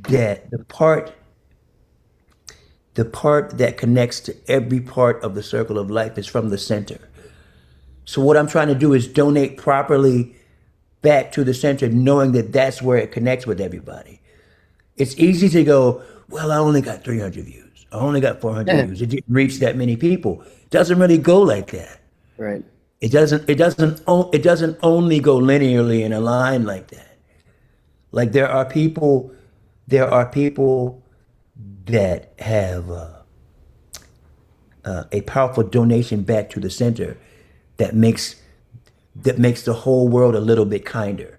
B: that the part that connects to every part of the circle of life is from the center. So what I'm trying to do is donate properly back to the center, knowing that that's where it connects with everybody. It's easy to go, well, I only got 300 views. I only got 400 views. It didn't reach that many people. It doesn't really go like that.
A: Right.
B: It doesn't only go linearly in a line like that. Like there are people that have a powerful donation back to the center that makes the whole world a little bit kinder,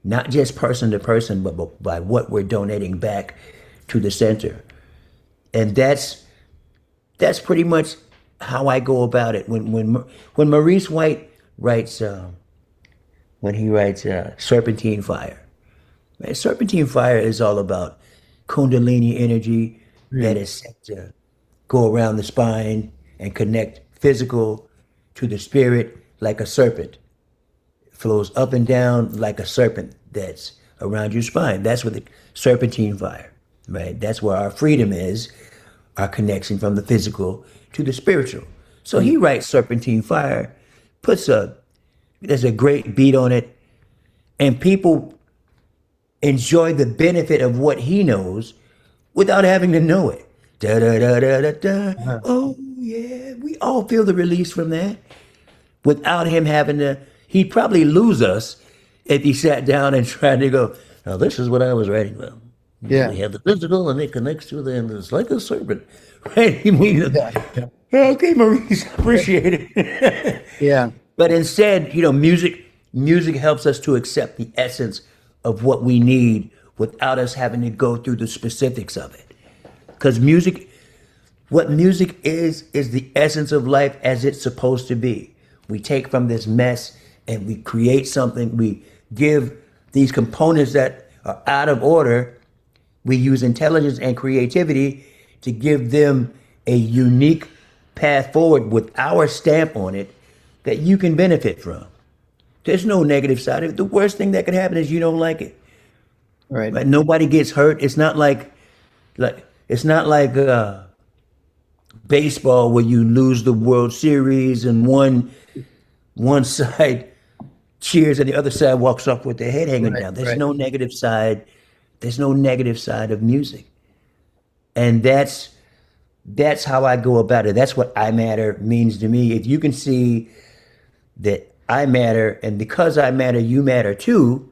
B: not just person to person, but by what we're donating back to the center. And that's pretty much how I go about it. When Maurice White writes when he writes Serpentine Fire, man, Serpentine Fire is all about Kundalini energy that is set to go around the spine and connect physical to the spirit like a serpent. It flows up and down like a serpent that's around your spine. That's what the Serpentine Fire, right? That's where our freedom is, our connection from the physical to the spiritual. So he writes Serpentine Fire, there's a great beat on it, and people enjoy the benefit of what he knows without having to know it. Da da da da da da. Oh yeah, we all feel the release from that without him having to. He'd probably lose us if he sat down and tried to go, now this is what I was writing about.
A: Yeah.
B: We have the physical and it connects to them. It's like a serpent. Right?
A: Yeah.
B: Okay, Maurice, appreciate it.
A: Yeah.
B: But instead, music helps us to accept the essence of what we need without us having to go through the specifics of it. Because what music is the essence of life as it's supposed to be. We take from this mess and we create something. We give these components that are out of order. We use intelligence and creativity to give them a unique path forward with our stamp on it that you can benefit from. There's no negative side of it. The worst thing that could happen is you don't like it.
A: Right.
B: Like nobody gets hurt. It's not like baseball where you lose the World Series and one side cheers and the other side walks off with their head hanging down. There's no negative side. There's no negative side of music. And that's how I go about it. That's what I matter means to me. If you can see that I matter, and because I matter, you matter too,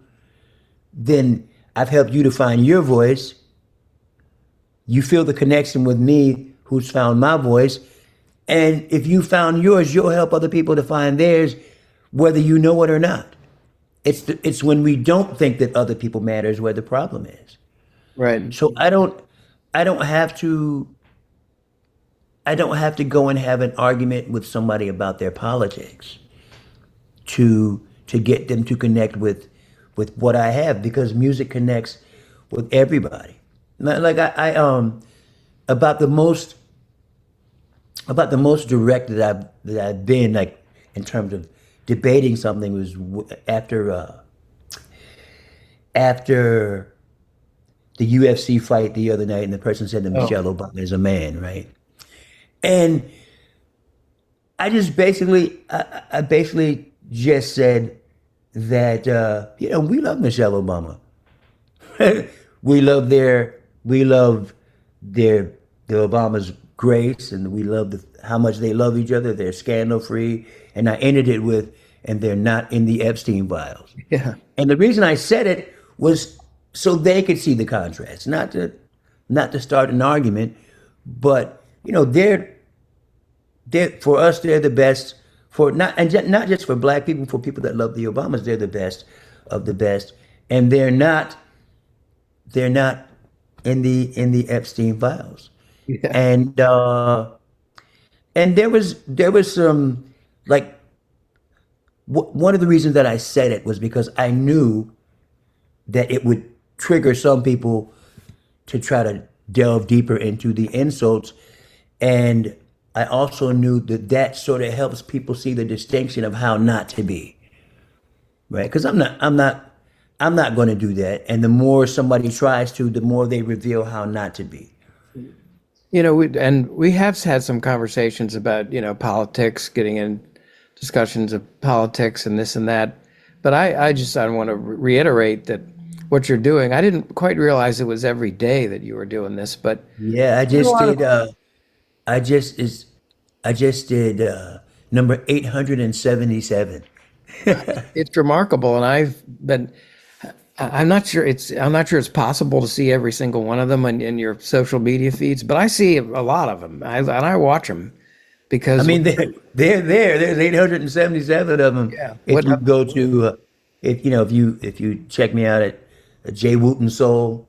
B: then I've helped you to find your voice. You feel the connection with me who's found my voice. And if you found yours, you'll help other people to find theirs, whether you know it or not. It's when we don't think that other people matter is where the problem is.
A: Right.
B: So I don't have to go and have an argument with somebody about their politics to get them to connect with what I have, because music connects with everybody. Like I about the most direct that I've been, like in terms of debating something, was after the UFC fight the other night, and the person said that Michelle Obama is a man, right? And I just basically just said that we love Michelle Obama. we love the Obama's grace, and we love how much they love each other. They're scandal free, and I ended it with, and they're not in the Epstein files.
A: Yeah.
B: And the reason I said it was so they could see the contrast, not to start an argument, but they're for us, they're the best. For not just for black people, for people that love the Obamas, they're the best of the best, and they're not in the Epstein files.
A: Yeah.
B: And there was some, like, one of the reasons that I said it was because I knew that it would trigger some people to try to delve deeper into the insults. And I also knew that that sort of helps people see the distinction of how not to be, right? Because I'm not going to do that. And the more somebody tries to, the more they reveal how not to be.
A: We have had some conversations about, politics, getting in discussions of politics and this and that. But I want to reiterate that what you're doing, I didn't quite realize it was every day that you were doing this, but
B: Yeah, I
A: there's a
B: just
A: lot of
B: did. I just did number 877.
A: it's remarkable. And I'm not sure it's possible to see every single one of them in your social media feeds, but I see a lot of them. And I watch them
B: I
A: because
B: mean, they're there. There's 877 of them.
A: yeah,
B: If you go to, if you check me out at J Wooten Soul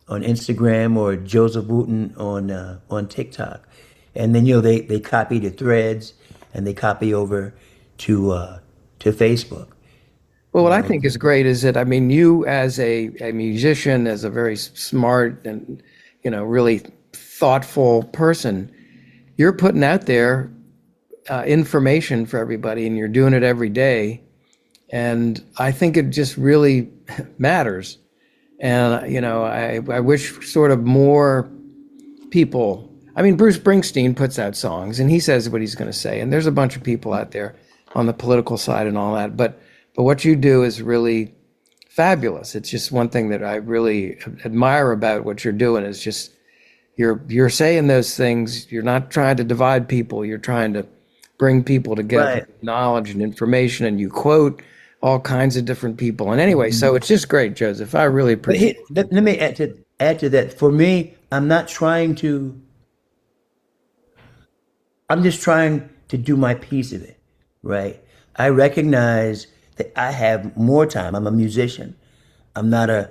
B: on Instagram or Joseph Wooten on TikTok, and then they copy the threads and they copy over to Facebook.
A: well, what I think is great is that, I mean, you as a musician, as a very smart and, really thoughtful person, you're putting out there information for everybody and you're doing it every day. And I think it just really matters. And, I wish sort of more people, I mean, Bruce Springsteen puts out songs and he says what he's going to say. And there's a bunch of people out there on the political side and all that. But what you do is really fabulous. It's just one thing that I really admire about what you're doing is just you're saying those things. You're not trying to divide people. You're trying to bring people together,
B: Right.
A: with knowledge and information, and you quote all kinds of different people. And anyway, so it's just great, Joseph. I really
B: But
A: appreciate it.
B: let me add to that. For me, I'm not trying to. I'm just trying to do my piece of it, right? I recognize that I have more time. I'm a musician. I'm not a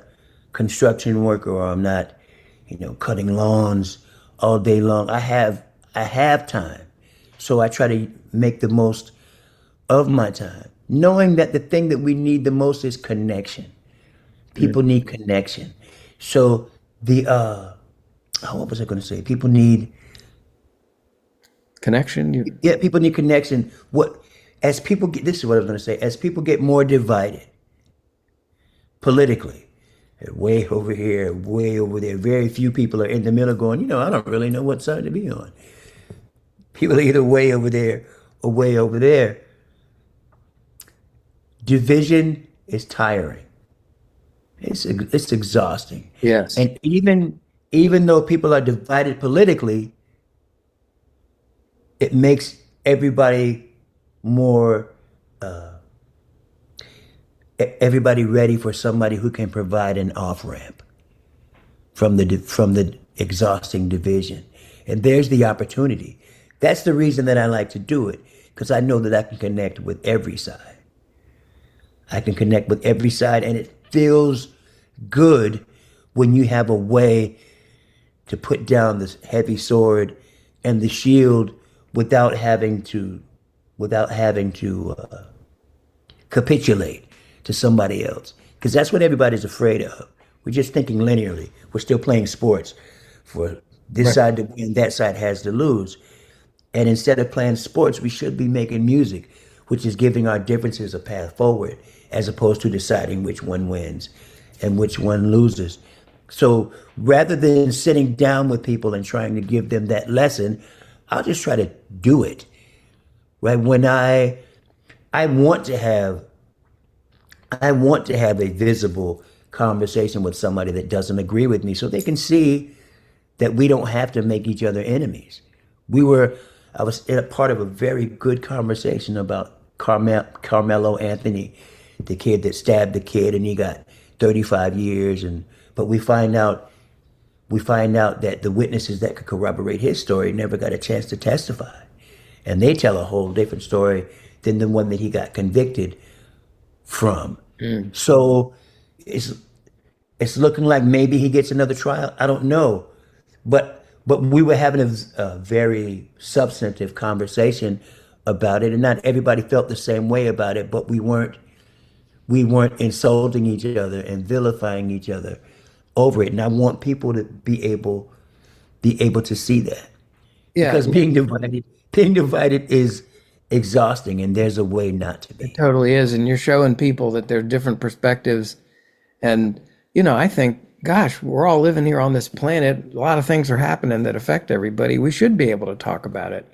B: construction worker, or I'm not, cutting lawns all day long. I have time. So I try to make the most of my time, knowing that the thing that we need the most is connection. People need connection. So what was I going to say?
A: Connection.
B: People need connection. This is what I was going to say. As people get more divided politically, way over here, way over there, very few people are in the middle going, I don't really know what side to be on. People are either way over there or way over there. Division is tiring. It's exhausting.
A: Yes.
B: And even though people are divided politically, it makes everybody more everybody ready for somebody who can provide an off ramp from the exhausting division. And there's the opportunity. That's the reason that I like to do it, because I know that I can connect with every side. I can connect with every side, and it feels good when you have a way to put down this heavy sword and the shield without having to capitulate to somebody else, because that's what everybody's afraid of. We're just thinking linearly. We're still playing sports. For this
A: Right.
B: side to win, that side has to lose. And instead of playing sports, we should be making music, which is giving our differences a path forward, as opposed to deciding which one wins and which one loses. So rather than sitting down with people and trying to give them that lesson, I'll just try to do it. Right? When I want to have a visible conversation with somebody that doesn't agree with me, so they can see that we don't have to make each other enemies. I was in a part of a very good conversation about Carmelo Anthony, the kid that stabbed the kid, and he got 35 years. But we find out that the witnesses that could corroborate his story never got a chance to testify, and they tell a whole different story than the one that he got convicted from. So it's looking like maybe he gets another trial. I don't know, but we were having a very substantive conversation about it, and not everybody felt the same way about it. But we weren't insulting each other and vilifying each other over it. And I want people to be able to see that.
A: Yeah,
B: Because being divided is exhausting, and there's a way not to
A: it
B: be.
A: totally is. And you're showing people that there are different perspectives. And, I think, gosh, we're all living here on this planet. A lot of things are happening that affect everybody. We should be able to talk about it.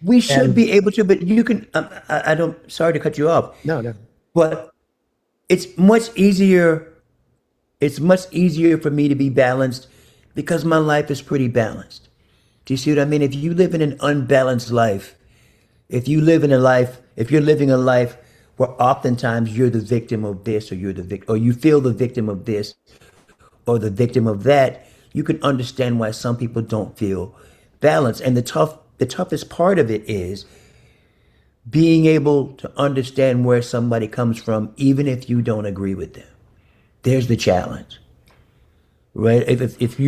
B: We should
A: And
B: be able to, but you can. I don't. Sorry to cut you off,
A: no, no.
B: but it's much easier. It's much easier for me to be balanced because my life is pretty balanced. Do you see what I mean? If you live in an unbalanced life, if you're living a life where oftentimes you're the victim of this, or or you feel the victim of this, or the victim of that, you can understand why some people don't feel balanced. And the toughest part of it is being able to understand where somebody comes from, even if you don't agree with them. There's the challenge, right? If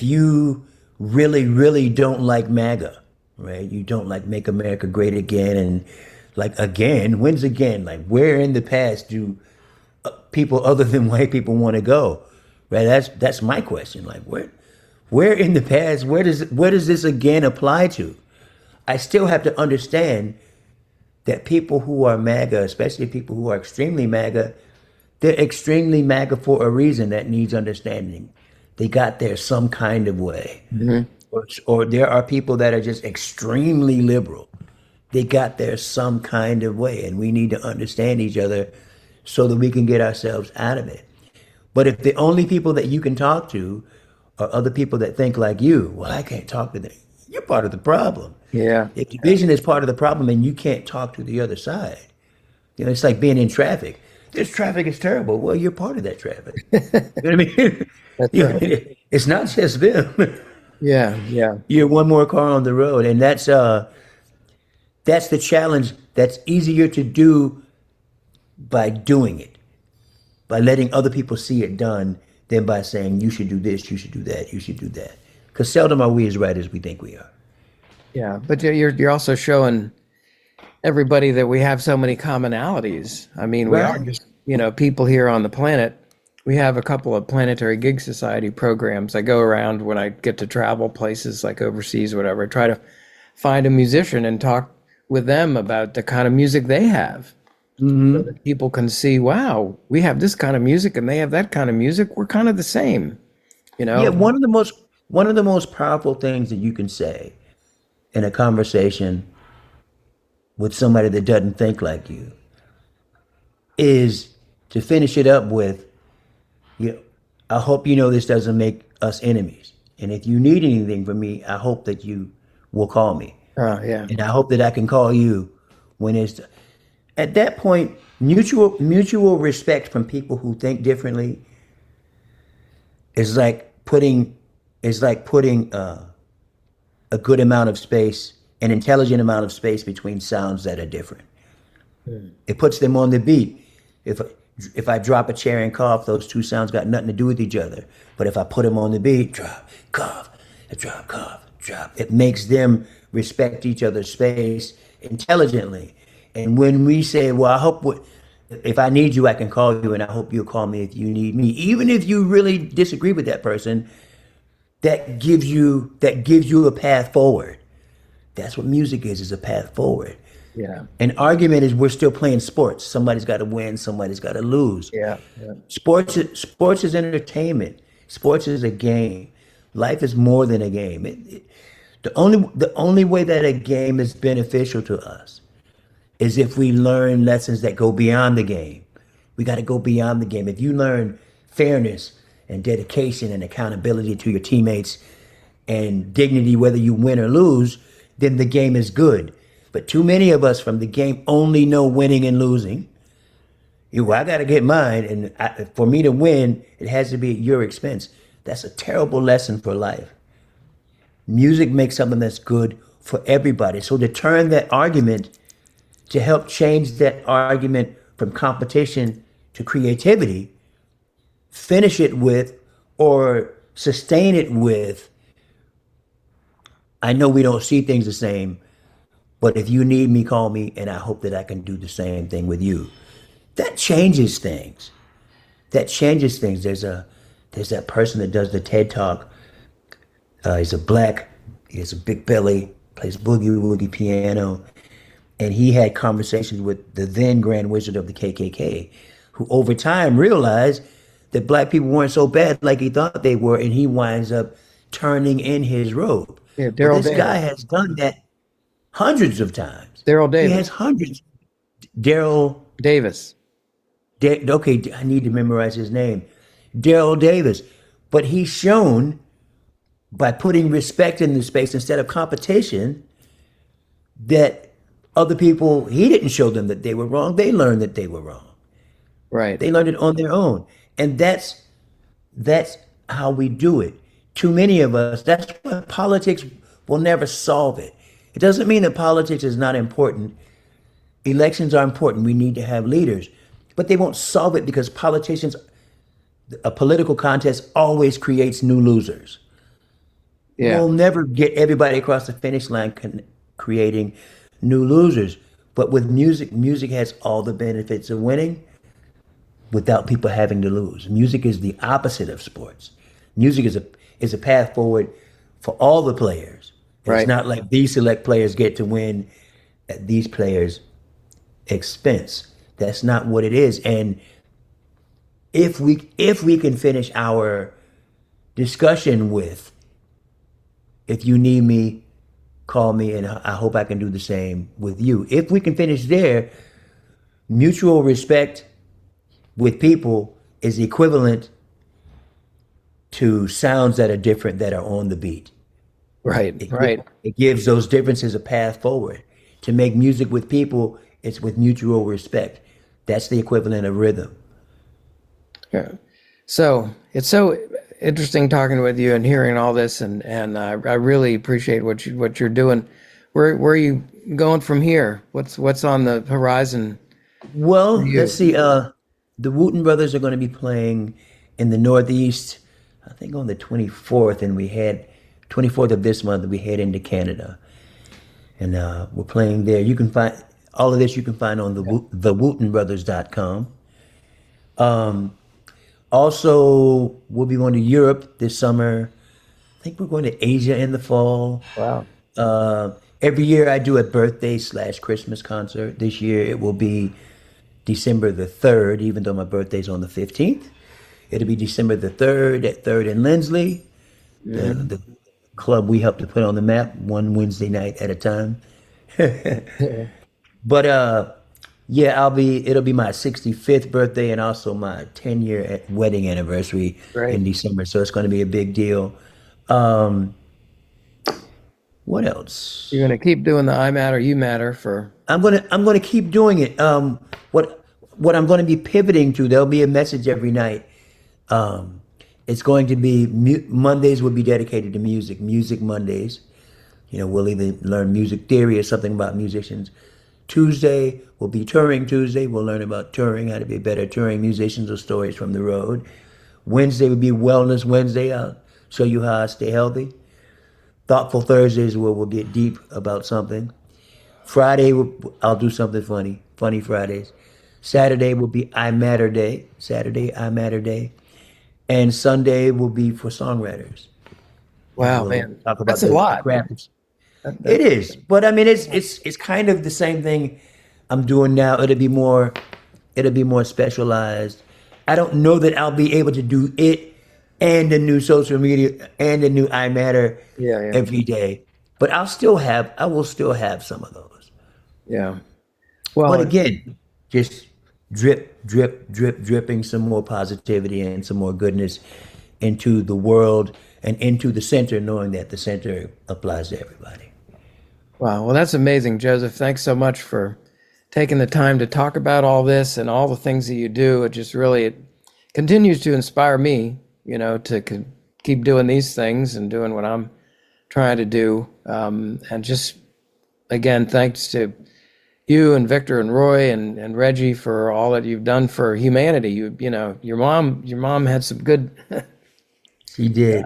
B: you really don't like MAGA, right? You don't like Make America Great Again, and like again, when's again? Like where in the past do people other than white people want to go, right? That's my question. Like where in the past, where does this again apply to? I still have to understand that people who are MAGA, especially people who are extremely MAGA, they're extremely MAGA for a reason that needs understanding. They got there some kind of way. Or there are people that are just extremely liberal. They got there some kind of way, and we need to understand each other so that we can get ourselves out of it. But if the only people that you can talk to are other people that think like you, well, I can't talk to them. You're part of the problem.
A: Yeah.
B: If division is part of the problem and you can't talk to the other side, it's like being in traffic. This traffic is terrible. Well, you're part of that traffic. You know what I mean?
A: That's right.
B: It's not just them.
A: Yeah. Yeah.
B: You're one more car on the road, and that's the challenge. That's easier to do by doing it, by letting other people see it done, than by saying you should do this, you should do that, you should do that. Because seldom are we as right as we think we are.
A: Yeah. But you're also showing everybody that we have so many commonalities. I mean, we are
B: Right.
A: just, people here on the planet. We have a couple of Planetary Gig Society programs. I go around when I get to travel places like overseas, whatever. I try to find a musician and talk with them about the kind of music they have. So that people can see, wow, we have this kind of music and they have that kind of music. We're kind of the same, you
B: Yeah,
A: know?
B: one of the most powerful things that you can say in a conversation with somebody that doesn't think like you is to finish it up with, you know, I hope you know this doesn't make us enemies. And if you need anything from me, I hope that you will call me.
A: Yeah.
B: And I hope that I can call you when it's at that point, mutual respect from people who think differently is like putting a good amount of space, an intelligent amount of space between sounds that are different. It puts them on the beat. If I drop a chair and cough, those two sounds got nothing to do with each other. But if I put them on the beat, drop, cough, drop, cough, drop, it makes them respect each other's space intelligently. And when we say, well, if I need you, I can call you, and I hope you'll call me if you need me, even if you really disagree with that person, that gives you a path forward. That's what music is a path forward.
A: Yeah.
B: An argument is we're still playing sports. Somebody's got to win, somebody's got to lose.
A: Yeah. Yeah.
B: Sports is entertainment. Sports is a game. Life is more than a game. The only way that a game is beneficial to us is if we learn lessons that go beyond the game. We got to go beyond the game. If you learn fairness and dedication and accountability to your teammates and dignity, whether you win or lose, then the game is good. But too many of us from the game only know winning and losing. I got to get mine, and for me to win, it has to be at your expense. That's a terrible lesson for life. Music makes something that's good for everybody. So to turn that argument, to help change that argument from competition to creativity, finish it with or sustain it with, I know we don't see things the same, but if you need me, call me, and I hope that I can do the same thing with you. That changes things. That changes things. There's that person that does the TED Talk. He's a black. He has a big belly. Plays boogie woogie piano, and he had conversations with the then Grand Wizard of the KKK, who over time realized that black people weren't so bad like he thought they were, and he winds up turning in his robe.
A: Yeah,
B: Well,
A: Daryl
B: this
A: Davis.
B: guy has done that hundreds of times.
A: Daryl
B: He has
A: Davis.
B: hundreds. Daryl,
A: Davis.
B: okay, I need to memorize his name. Daryl Davis. But he's shown by putting respect in the space instead of competition that other people, he didn't show them that they were wrong. They learned that they were wrong.
A: Right.
B: They learned it on their own. And that's how we do it. Too many of us, that's why politics will never solve it. It doesn't mean that politics is not important. Elections are important. We need to have leaders. But they won't solve it because politicians, a political contest always creates new losers.
A: Yeah.
B: We'll never get everybody across the finish line creating new losers. But with music, music has all the benefits of winning without people having to lose. Music is the opposite of sports. Music is a path forward for all the players. It's
A: Right.
B: not like these select players get to win at these players' expense. That's not what it is. And if we can finish our discussion with, if you need me, call me, and I hope I can do the same with you. If we can finish there, mutual respect with people is equivalent to sounds that are different that are on the beat.
A: Right.
B: It,
A: Right.
B: it gives those differences a path forward. To make music with people, it's with mutual respect. That's the equivalent of rhythm.
A: Yeah. So it's so interesting talking with you and hearing all this, and I really appreciate what you're doing. Where are you going from here? What's on the horizon
B: Well,
A: for
B: let's
A: you?
B: see. The Wooten brothers are going to be playing in the Northeast, I think on the 24th, and we had 24th of this month, we head into Canada, and we're playing there. You can find all of this. You can find on thewootenbrothers.com. Also, we'll be going to Europe this summer. I think we're going to Asia in the fall.
A: Wow.
B: Every year I do a birthday/Christmas concert. This year it will be December the 3rd, even though my birthday's on the 15th. It'll be December the 3rd at 3rd and Lindsley, the club we help to put on the map one Wednesday night at a time. But yeah, it'll be my 65th birthday and also my 10-year wedding anniversary
A: Great.
B: in December. So it's going to be a big deal. Um, what else?
A: You're gonna keep doing the I matter, you matter for
B: I'm gonna keep doing it. What I'm gonna be pivoting to, there'll be a message every night. Um, it's going to be Mondays will be dedicated to music. Music Mondays. We'll either learn music theory or something about musicians. Tuesday will be Touring Tuesday. We'll learn about touring, how to be better touring musicians or stories from the road. Wednesday will be Wellness Wednesday. I'll show you how I stay healthy. Thoughtful Thursdays where we'll get deep about something. Friday, I'll do something funny. Funny Fridays. Saturday will be I Matter Day. Saturday, I Matter Day. And Sunday will be for songwriters.
A: wow,
B: We'll
A: man.
B: talk about
A: That's a
B: the
A: lot.
B: craft.
A: That,
B: It is, but I mean, it's kind of the same thing I'm doing now. It'll be more specialized. I don't know that I'll be able to do it and the new social media and the new I Matter
A: yeah, yeah,
B: every day, but I will still have some of those.
A: yeah.
B: But
A: Well,
B: again, just drip, drip, drip, dripping some more positivity and some more goodness into the world and into the center, knowing that the center applies to everybody.
A: wow. Well, that's amazing, Joseph. Thanks so much for taking the time to talk about all this and all the things that you do. It continues to inspire me, to keep doing these things and doing what I'm trying to do. And just again, thanks to you and Victor and Roy and Reggie for all that you've done for humanity. Your mom had some good,
B: He did.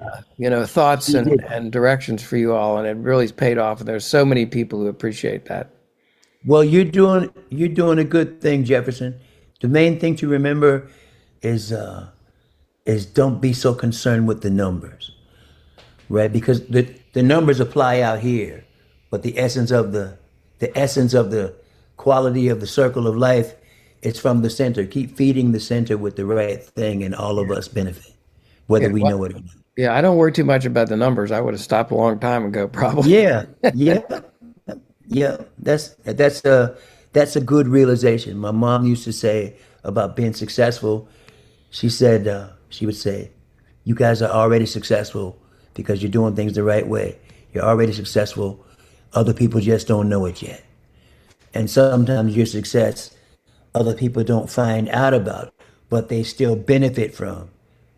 A: thoughts
B: He did.
A: and directions for you all, and it really has paid off. And there's so many people who appreciate that.
B: Well, you're doing a good thing, Jefferson. The main thing to remember is is don't be so concerned with the numbers, right? Because the numbers apply out here, but the essence of the quality of the circle of life, it's from the center. Keep feeding the center with the right thing, and all of us benefit,
A: Yeah,
B: whether we
A: well,
B: know it or not.
A: yeah, I don't worry too much about the numbers. I would have stopped a long time ago, probably.
B: Yeah, yeah, yeah. That's a good realization. My mom used to say about being successful. She would say, "You guys are already successful because you're doing things the right way. You're already successful. Other people just don't know it yet. And sometimes your success, other people don't find out about, but they still benefit from,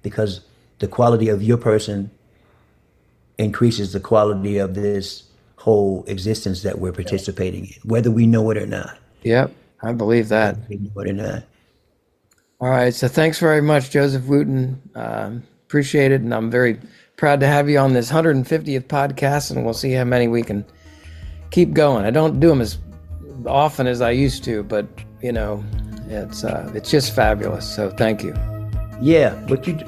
B: because the quality of your person increases the quality of this whole existence that we're participating in, whether we know it or not.
A: Yep, I believe that.
B: Whether we know it or not.
A: All right, so thanks very much, Joseph Wooten. Appreciate it, and I'm very proud to have you on this 150th podcast, and we'll see how many we can keep going. I don't do them as often as I used to, but it's just fabulous. So thank you.
B: Yeah,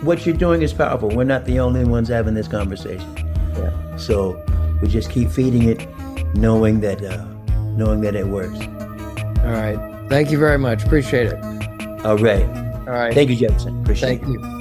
B: what you're doing is powerful. We're not the only ones having this conversation.
A: Yeah.
B: So we just keep feeding it, knowing that it works.
A: All right. Thank you very much. Appreciate it.
B: All right.
A: All right.
B: Thank you, Jefferson. Appreciate
A: Thank
B: it.
A: you.